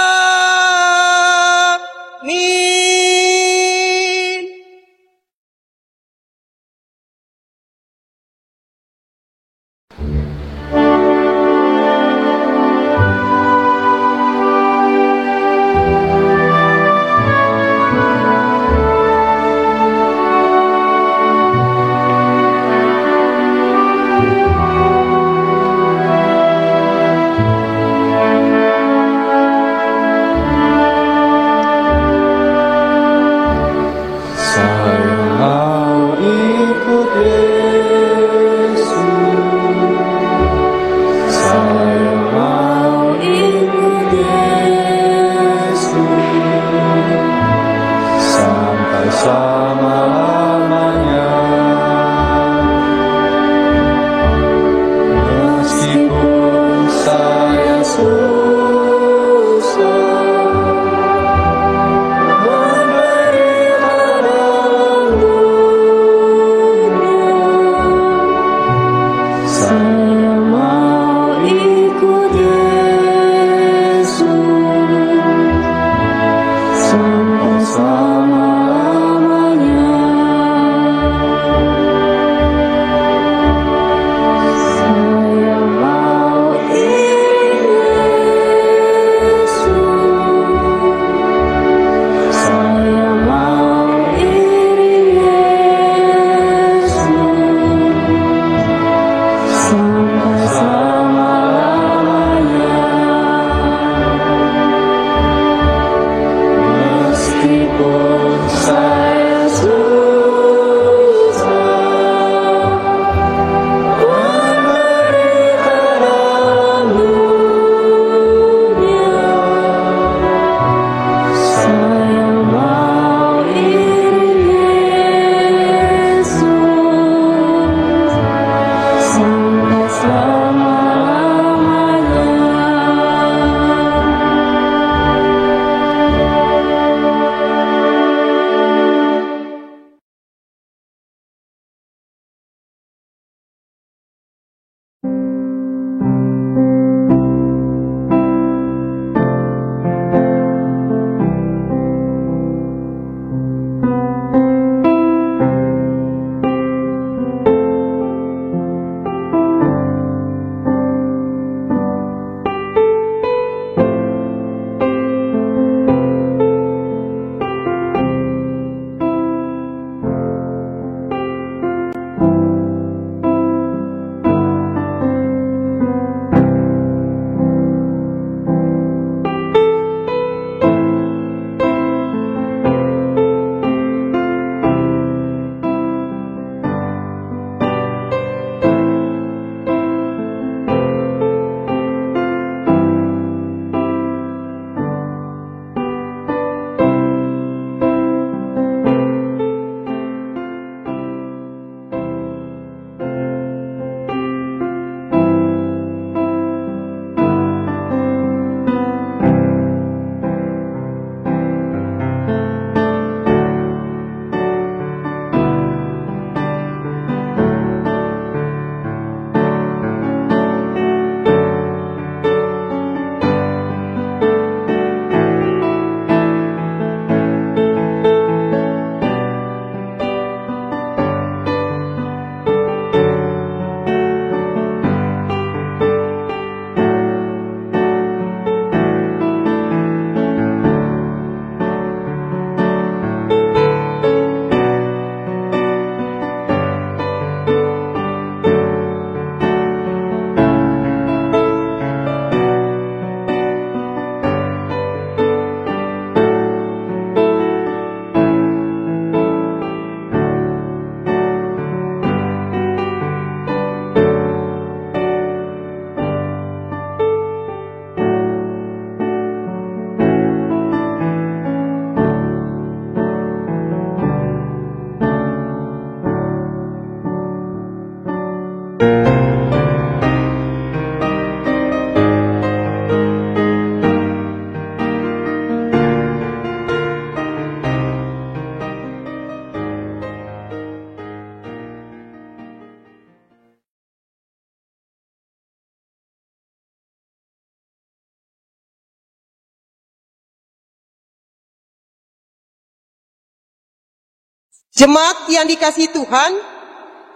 Jemaat yang dikasihi Tuhan,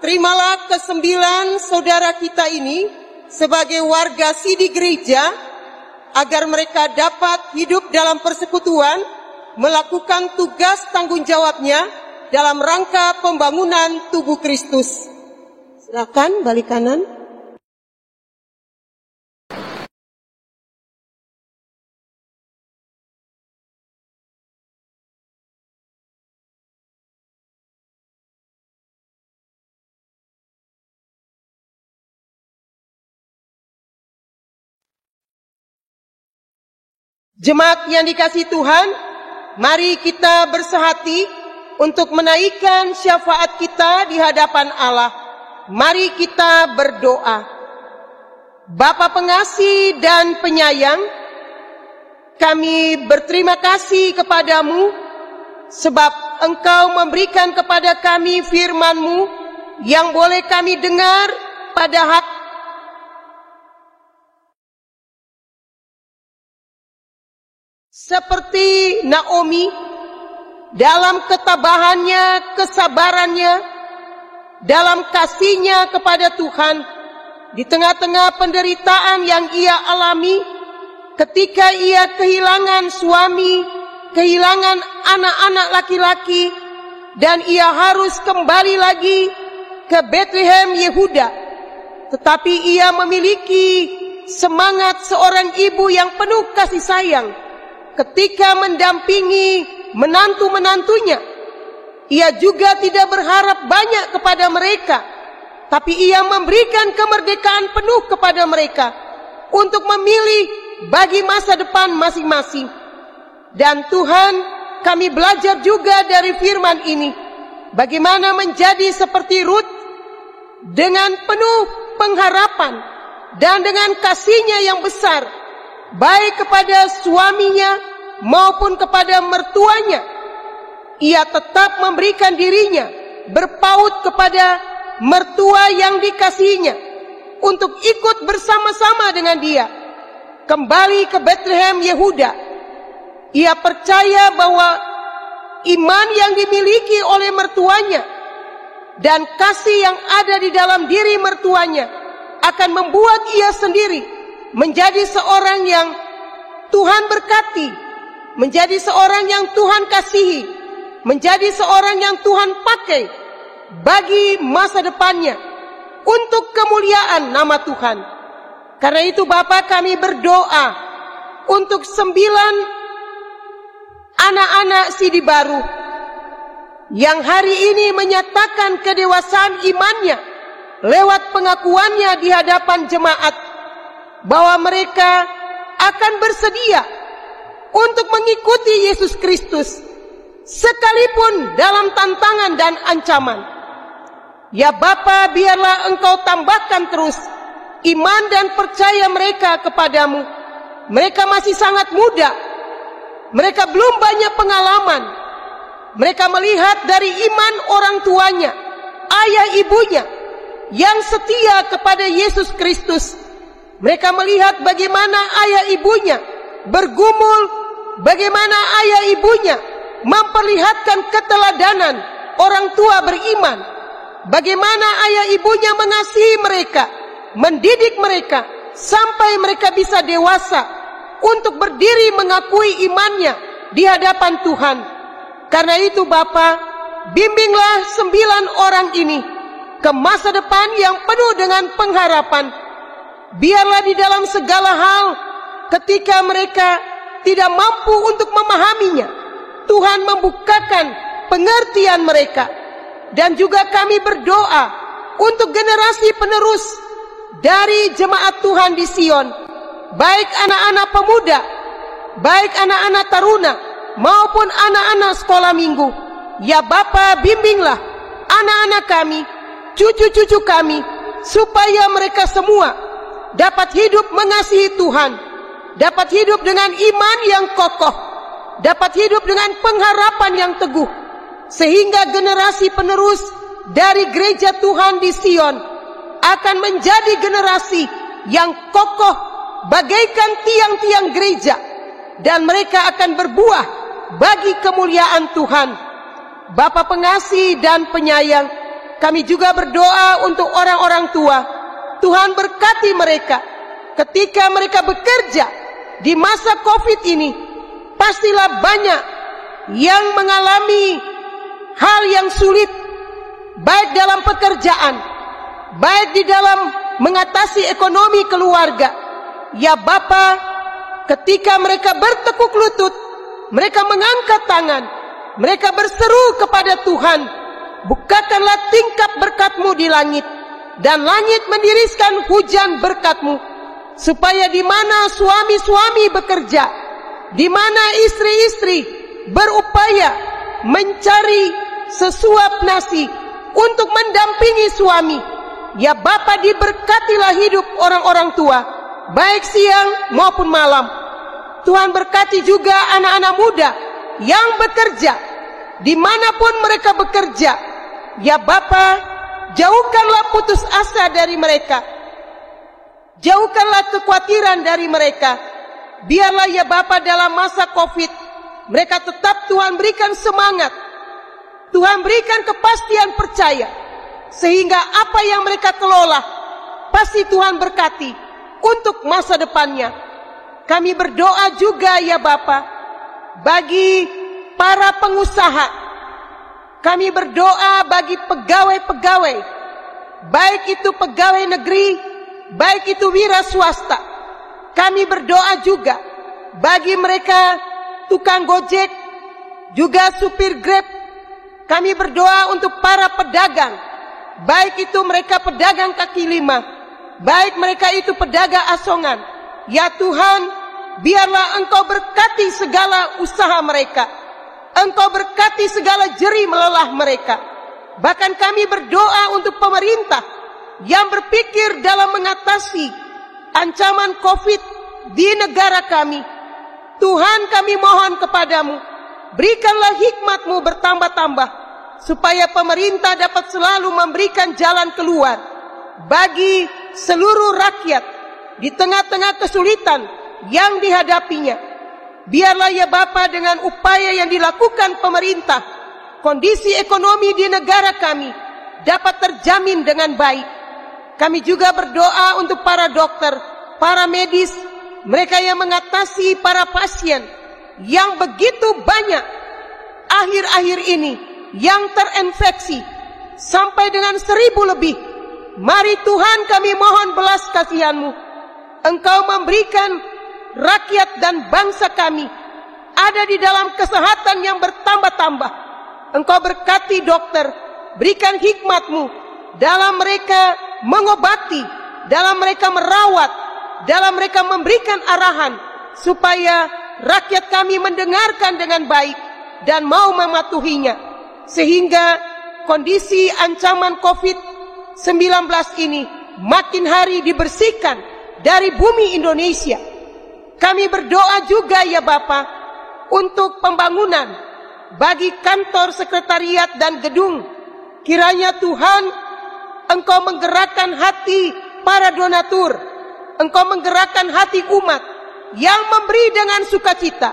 terimalah ke-9 saudara kita ini sebagai warga sidi gereja, agar mereka dapat hidup dalam persekutuan, melakukan tugas tanggung jawabnya dalam rangka pembangunan tubuh Kristus. Silakan balik kanan. Jemaat yang dikasihi Tuhan, mari kita bersehati untuk menaikkan syafaat kita di hadapan Allah. Mari kita berdoa. Bapa pengasih dan penyayang, kami berterima kasih kepadamu sebab Engkau memberikan kepada kami firman-Mu yang boleh kami dengar pada hati. Seperti Naomi, dalam ketabahannya, kesabarannya, dalam kasihnya kepada Tuhan, di tengah-tengah penderitaan yang ia alami, ketika ia kehilangan suami, kehilangan anak-anak laki-laki, dan ia harus kembali lagi ke Bethlehem Yehuda. Tetapi ia memiliki semangat seorang ibu yang penuh kasih sayang. Ketika mendampingi menantu-menantunya, ia juga tidak berharap banyak kepada mereka, tapi ia memberikan kemerdekaan penuh kepada mereka untuk memilih bagi masa depan masing-masing. Dan Tuhan, kami belajar juga dari firman ini, bagaimana menjadi seperti Ruth dengan penuh pengharapan dan dengan kasihnya yang besar, baik kepada suaminya maupun kepada mertuanya. Ia tetap memberikan dirinya berpaut kepada mertua yang dikasihinya untuk ikut bersama-sama dengan dia kembali ke Bethlehem Yehuda. Ia percaya bahwa iman yang dimiliki oleh mertuanya dan kasih yang ada di dalam diri mertuanya akan membuat ia sendiri menjadi seorang yang Tuhan berkati, menjadi seorang yang Tuhan kasihi, menjadi seorang yang Tuhan pakai bagi masa depannya untuk kemuliaan nama Tuhan. Karena itu Bapa, kami berdoa untuk 9 anak-anak sidi baru yang hari ini menyatakan kedewasaan imannya lewat pengakuannya di hadapan jemaat, bahwa mereka akan bersedia untuk mengikuti Yesus Kristus sekalipun dalam tantangan dan ancaman. Ya Bapa, biarlah Engkau tambahkan terus iman dan percaya mereka kepadamu. Mereka masih sangat muda, mereka belum banyak pengalaman. Mereka melihat dari iman orang tuanya, ayah ibunya yang setia kepada Yesus Kristus. Mereka melihat bagaimana ayah ibunya bergumul, bagaimana ayah ibunya memperlihatkan keteladanan orang tua beriman, bagaimana ayah ibunya mengasihi mereka, mendidik mereka sampai mereka bisa dewasa untuk berdiri mengakui imannya di hadapan Tuhan. Karena itu Bapa, bimbinglah 9 orang ini ke masa depan yang penuh dengan pengharapan. Biarlah di dalam segala hal, ketika mereka tidak mampu untuk memahaminya, Tuhan membukakan pengertian mereka. Dan juga kami berdoa untuk generasi penerus dari jemaat Tuhan di Sion, baik anak-anak pemuda, baik anak-anak taruna, maupun anak-anak sekolah minggu. Ya Bapa, bimbinglah anak-anak kami, cucu-cucu kami, supaya mereka semua dapat hidup mengasihi Tuhan, dapat hidup dengan iman yang kokoh, dapat hidup dengan pengharapan yang teguh, sehingga generasi penerus dari gereja Tuhan di Sion akan menjadi generasi yang kokoh bagaikan tiang-tiang gereja, dan mereka akan berbuah bagi kemuliaan Tuhan. Bapa pengasih dan penyayang, kami juga berdoa untuk orang-orang tua. Tuhan berkati mereka ketika mereka bekerja di masa COVID ini. Pastilah banyak yang mengalami hal yang sulit, baik dalam pekerjaan, baik di dalam mengatasi ekonomi keluarga. Ya Bapa, ketika mereka bertekuk lutut, mereka mengangkat tangan, mereka berseru kepada Tuhan, bukakanlah tingkap berkat-Mu di langit, dan langit mendiriskan hujan berkat-Mu, supaya di mana suami-suami bekerja, di mana istri-istri berupaya mencari sesuap nasi untuk mendampingi suami, ya Bapa, diberkatilah hidup orang-orang tua, baik siang maupun malam. Tuhan berkati juga anak-anak muda yang bekerja, dimanapun mereka bekerja. Ya Bapa, jauhkanlah putus asa dari mereka, jauhkanlah kekhawatiran dari mereka. Biarlah ya Bapa, dalam masa COVID, mereka tetap Tuhan berikan semangat, Tuhan berikan kepastian percaya, sehingga apa yang mereka kelola pasti Tuhan berkati untuk masa depannya. Kami berdoa juga ya Bapa, bagi para pengusaha. Kami berdoa bagi pegawai-pegawai, baik itu pegawai negeri, baik itu wira swasta. Kami berdoa juga bagi mereka tukang gojek, juga supir Grab. Kami berdoa untuk para pedagang, baik itu mereka pedagang kaki lima, baik mereka itu pedagang asongan. Ya Tuhan, biarlah Engkau berkati segala usaha mereka, Engkau berkati segala jeri melelah mereka. Bahkan kami berdoa untuk pemerintah yang berpikir dalam mengatasi ancaman COVID di negara kami. Tuhan, kami mohon kepadamu, berikanlah hikmat-Mu bertambah-tambah, supaya pemerintah dapat selalu memberikan jalan keluar bagi seluruh rakyat di tengah-tengah kesulitan yang dihadapinya. Biarlah ya Bapa, dengan upaya yang dilakukan pemerintah, kondisi ekonomi di negara kami dapat terjamin dengan baik. Kami juga berdoa untuk para dokter, para medis, mereka yang mengatasi para pasien yang begitu banyak akhir-akhir ini yang terinfeksi sampai dengan 1.000 lebih. Mari Tuhan, kami mohon belas kasihan-Mu. Engkau memberikan rakyat dan bangsa kami ada di dalam kesehatan yang bertambah-tambah. Engkau berkati dokter, berikan hikmat-Mu dalam mereka mengobati, dalam mereka merawat, dalam mereka memberikan arahan, supaya rakyat kami mendengarkan dengan baik dan mau mematuhinya, sehingga kondisi ancaman COVID-19 ini makin hari dibersihkan dari bumi Indonesia. Kami berdoa juga ya Bapa, untuk pembangunan bagi kantor sekretariat dan gedung. Kiranya Tuhan, Engkau menggerakkan hati para donatur, Engkau menggerakkan hati umat yang memberi dengan sukacita.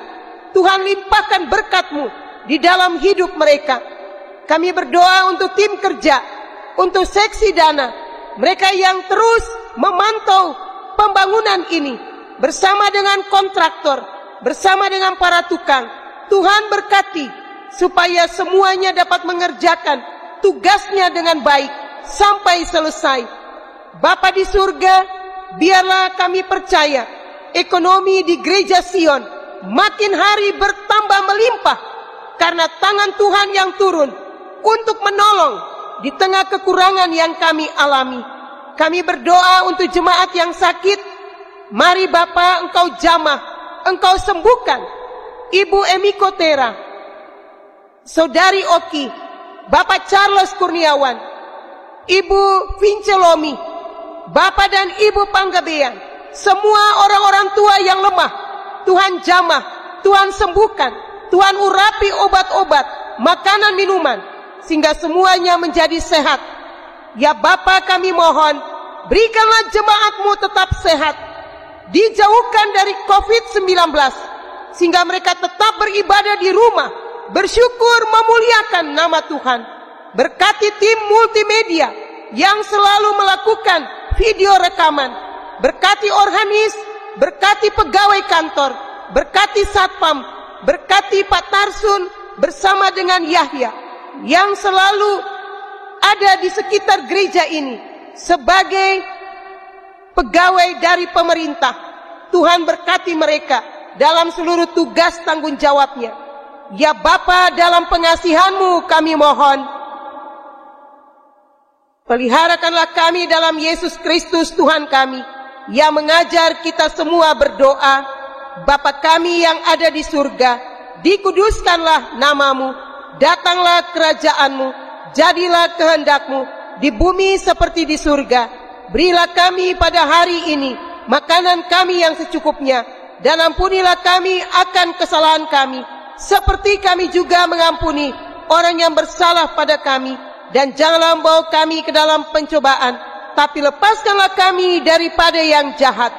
Tuhan, limpahkan berkat-Mu di dalam hidup mereka. Kami berdoa untuk tim kerja, untuk seksi dana, mereka yang terus memantau pembangunan ini bersama dengan kontraktor, bersama dengan para tukang. Tuhan berkati supaya semuanya dapat mengerjakan tugasnya dengan baik sampai selesai. Bapa di surga, biarlah kami percaya ekonomi di Gereja Sion makin hari bertambah melimpah karena tangan Tuhan yang turun untuk menolong di tengah kekurangan yang kami alami. Kami berdoa untuk jemaat yang sakit. Mari Bapa, Engkau jamah, Engkau sembuhkan Ibu Emiko Tera, Saudari Oki, Bapak Charles Kurniawan, Ibu Vincelomi, Bapak dan Ibu Panggabean, semua orang-orang tua yang lemah. Tuhan jamah, Tuhan sembuhkan, Tuhan urapi obat-obat, makanan, minuman, sehingga semuanya menjadi sehat. Ya Bapa, kami mohon, berikanlah jemaat-Mu tetap sehat, dijauhkan dari COVID-19, sehingga mereka tetap beribadah di rumah bersyukur memuliakan nama Tuhan. Berkati tim multimedia yang selalu melakukan video rekaman. Berkati organis, berkati pegawai kantor, berkati satpam, berkati Pak Tarsun bersama dengan Yahya yang selalu ada di sekitar gereja ini sebagai pegawai dari pemerintah. Tuhan berkati mereka dalam seluruh tugas tanggung jawabnya. Ya Bapa, dalam pengasihan-Mu kami mohon, peliharakanlah kami dalam Yesus Kristus Tuhan kami, yang mengajar kita semua berdoa. Bapa kami yang ada di surga, dikuduskanlah nama-Mu, datanglah kerajaan-Mu, jadilah kehendak-Mu di bumi seperti di surga. Berilah kami pada hari ini makanan kami yang secukupnya, dan ampunilah kami akan kesalahan kami, seperti kami juga mengampuni orang yang bersalah pada kami. Dan janganlah membawa kami ke dalam pencobaan, tapi lepaskanlah kami daripada yang jahat.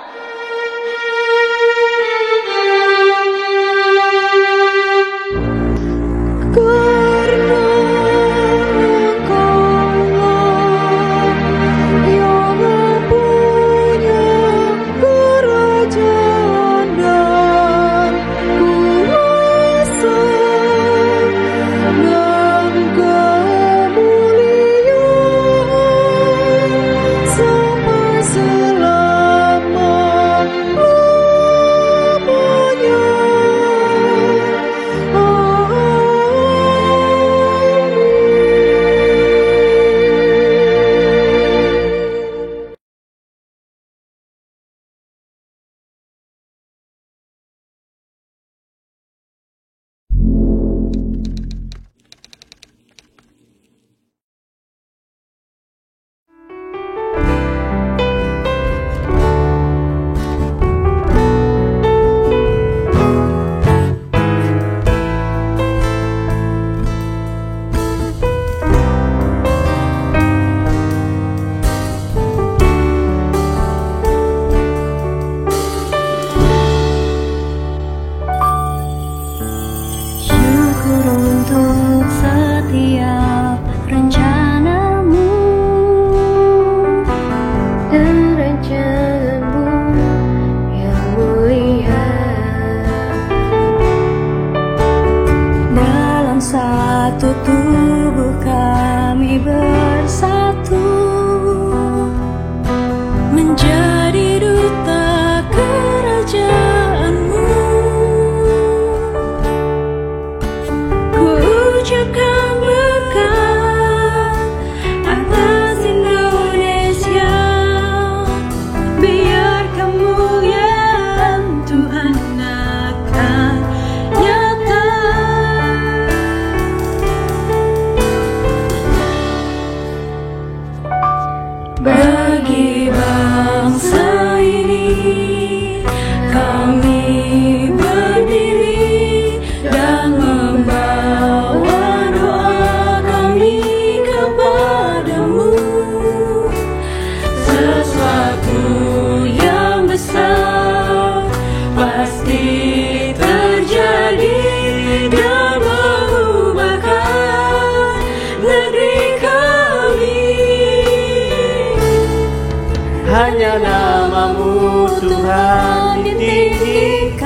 Hanya nama-Mu Tuhan ditinggikan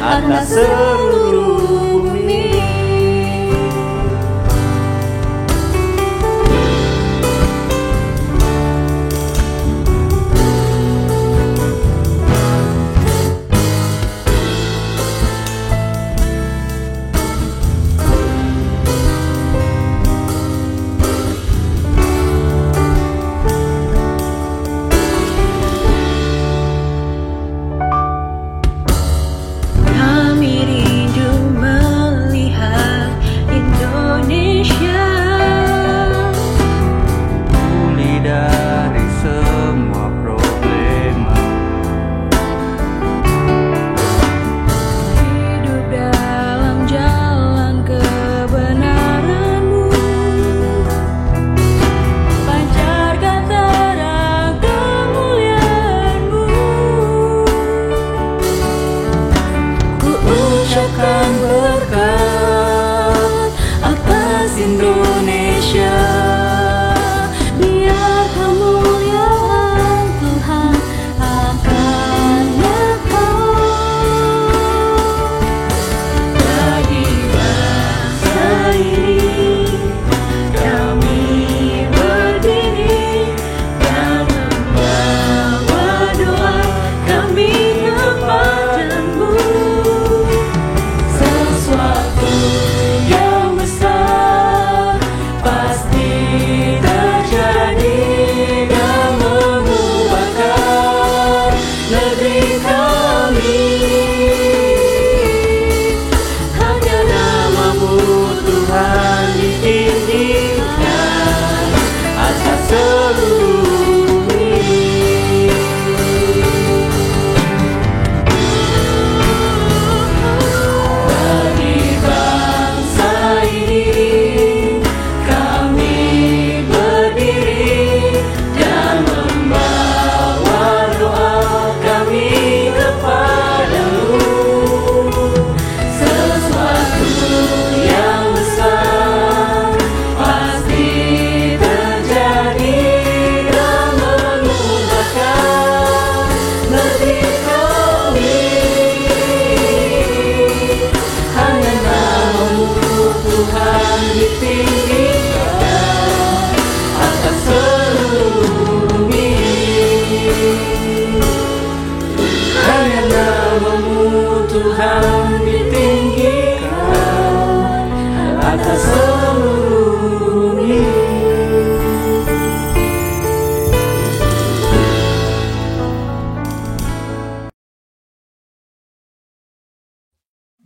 atas seluruh bumi. Kami rindu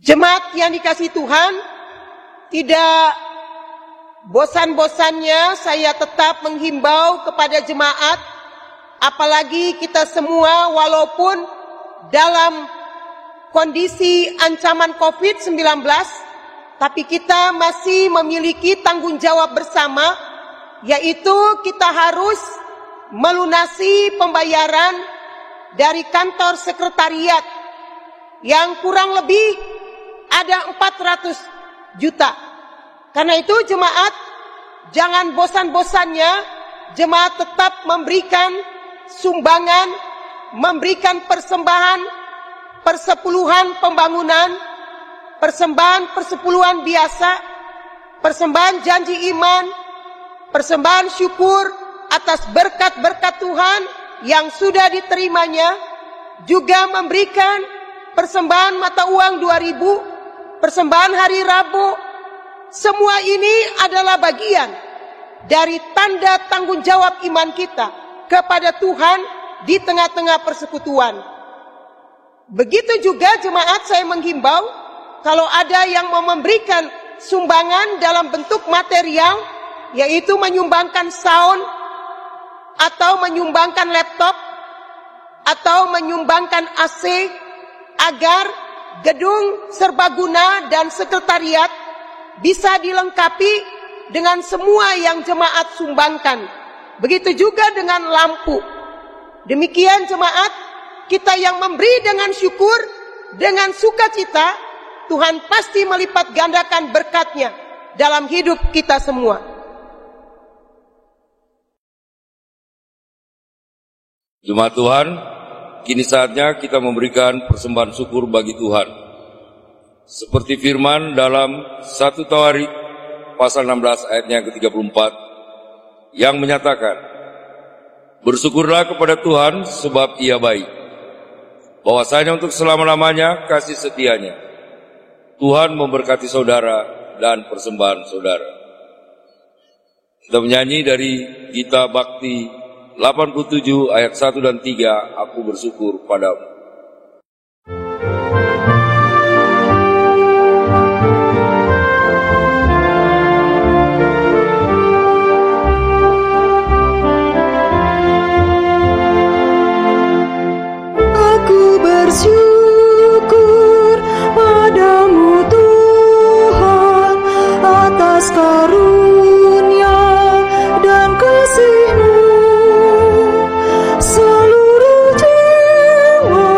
Jemaat yang dikasihi Tuhan, tidak bosan-bosannya saya tetap menghimbau kepada jemaat, apalagi kita semua walaupun dalam kondisi ancaman COVID-19, tapi kita masih memiliki tanggung jawab bersama, yaitu kita harus melunasi pembayaran dari kantor sekretariat yang kurang lebih ada 400 juta. Karena itu jemaat, jangan bosan-bosannya, jemaat tetap memberikan sumbangan, memberikan persembahan, persepuluhan pembangunan, persembahan persepuluhan biasa, persembahan janji iman, persembahan syukur atas berkat-berkat Tuhan yang sudah diterimanya, juga memberikan persembahan mata uang 2.000, persembahan hari Rabu. Semua ini adalah bagian dari tanda tanggung jawab iman kita kepada Tuhan di tengah-tengah persekutuan. Begitu juga jemaat, saya menghimbau, kalau ada yang mau memberikan sumbangan dalam bentuk material, yaitu menyumbangkan sound, atau menyumbangkan laptop, atau menyumbangkan AC, agar gedung serbaguna dan sekretariat bisa dilengkapi dengan semua yang jemaat sumbangkan. Begitu juga dengan lampu. Demikian jemaat, kita yang memberi dengan syukur, dengan sukacita, Tuhan pasti melipat gandakan berkat-Nya dalam hidup kita semua. Jemaat Tuhan, kini saatnya kita memberikan persembahan syukur bagi Tuhan. Seperti firman dalam 1 Tawarik pasal 16 ayatnya ke-34 yang menyatakan, bersyukurlah kepada Tuhan sebab Ia baik, bahwasanya untuk selama-lamanya kasih setianya. Tuhan memberkati saudara dan persembahan saudara. Kita menyanyi dari Gita Bakti 87 ayat 1 dan 3, aku bersyukur padamu. Aku bersyukur padamu Tuhan atas karunia dan kasih-Mu. Seluruh jiwa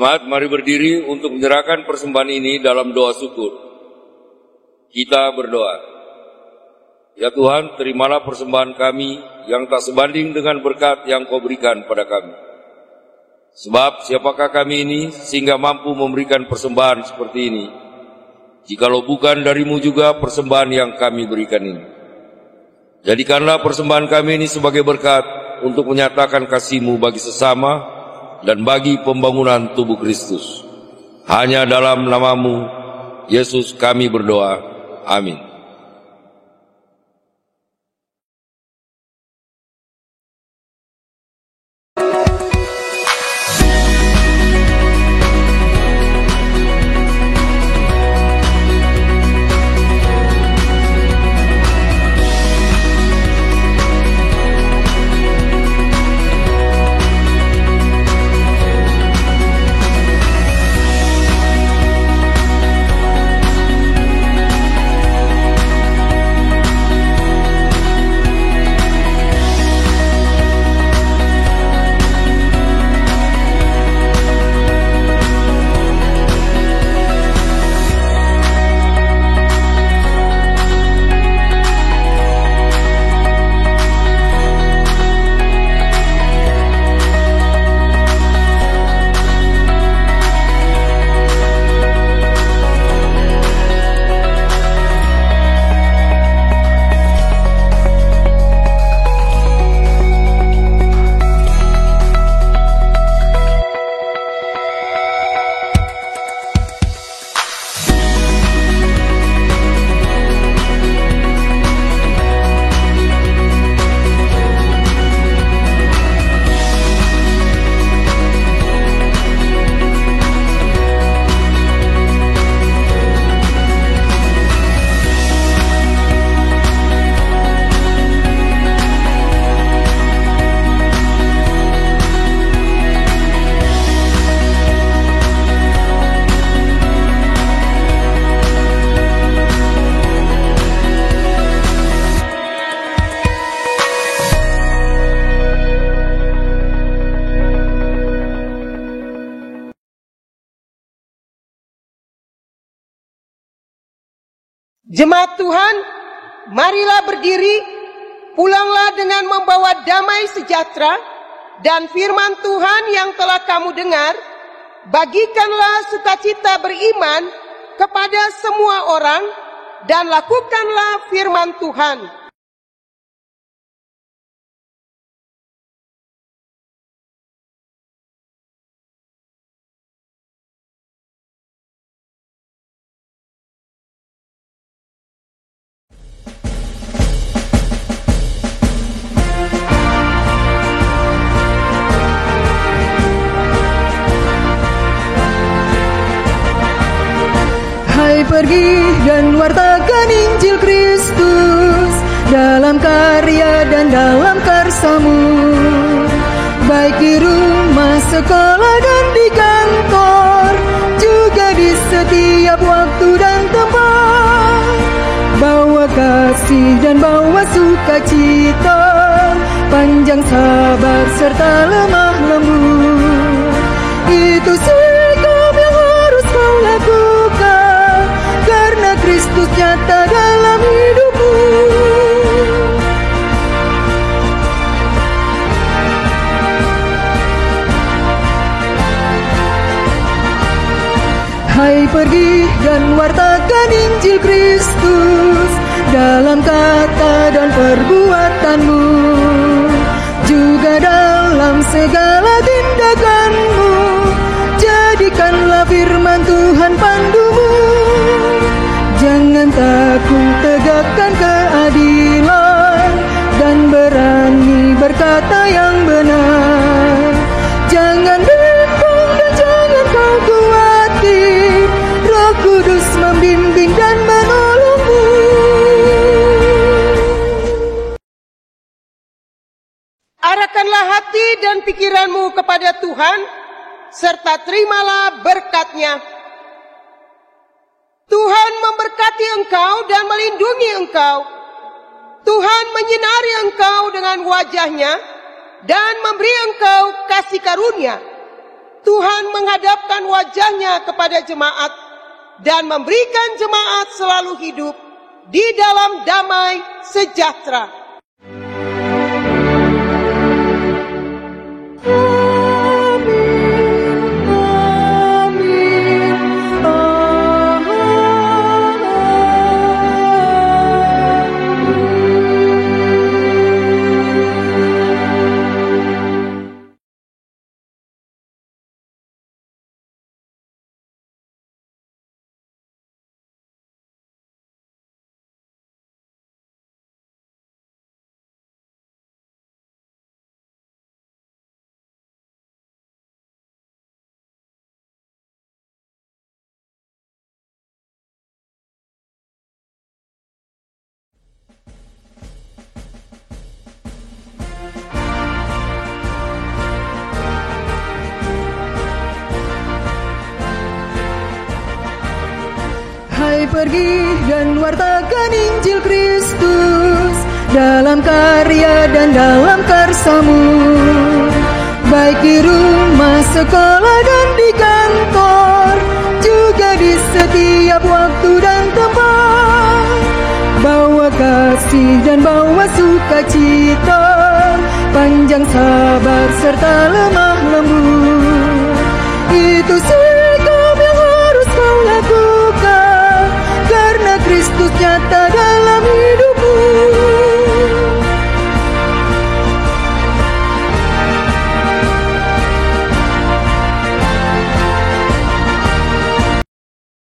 Jemaat, mari berdiri untuk menyerahkan persembahan ini dalam doa syukur. Kita berdoa. Ya Tuhan, terimalah persembahan kami yang tak sebanding dengan berkat yang Kau berikan pada kami. Sebab siapakah kami ini sehingga mampu memberikan persembahan seperti ini, jikalau bukan dari-Mu juga persembahan yang kami berikan ini. Jadikanlah persembahan kami ini sebagai berkat untuk menyatakan kasih-Mu bagi sesama dan bagi pembangunan tubuh Kristus. Hanya dalam nama-Mu, Yesus, kami berdoa. Amin. Jemaat Tuhan, marilah berdiri, pulanglah dengan membawa damai sejahtera dan firman Tuhan yang telah kamu dengar. Bagikanlah sukacita beriman kepada semua orang dan lakukanlah firman Tuhan. Pergi dan wartakan Injil Kristus dalam karya dan dalam karsa-Mu, baik di rumah, sekolah dan di kantor, juga di setiap waktu dan tempat. Bawa kasih dan bawa sukacita, panjang sabar serta lemah lembut. Itu sikap yang harus kau lakukan, karena Kristus nyata dalam hidupmu. Hai, pergi dan wartakan Injil Kristus dalam kata dan perbuatanmu, juga dalam segala tindakanmu. Jadikanlah firman Tuhan pandumu. Jangan takut tegakkan keadilan dan berani berkata yang benar. Jangan bimbang dan jangan kau khawatir, Roh Kudus membimbing dan menolongmu. Arahkanlah hati dan pikiranmu kepada Tuhan, serta terimalah berkat-Nya. Tuhan memberkati engkau dan melindungi engkau. Tuhan menyinari engkau dengan wajah-Nya dan memberi engkau kasih karunia. Tuhan menghadapkan wajahnya kepada jemaat dan memberikan jemaat selalu hidup di dalam damai sejahtera. Hai, pergi dan wartakan Injil Kristus dalam karya dan dalam karsamu, baik di rumah, sekolah dan di kantor, juga di setiap waktu dan tempat. Bawa kasih dan bawa sukacita, panjang sabar serta lemah lembut. Itu sikap yang harus kau lakukan, karena Kristus nyata dalam hidup.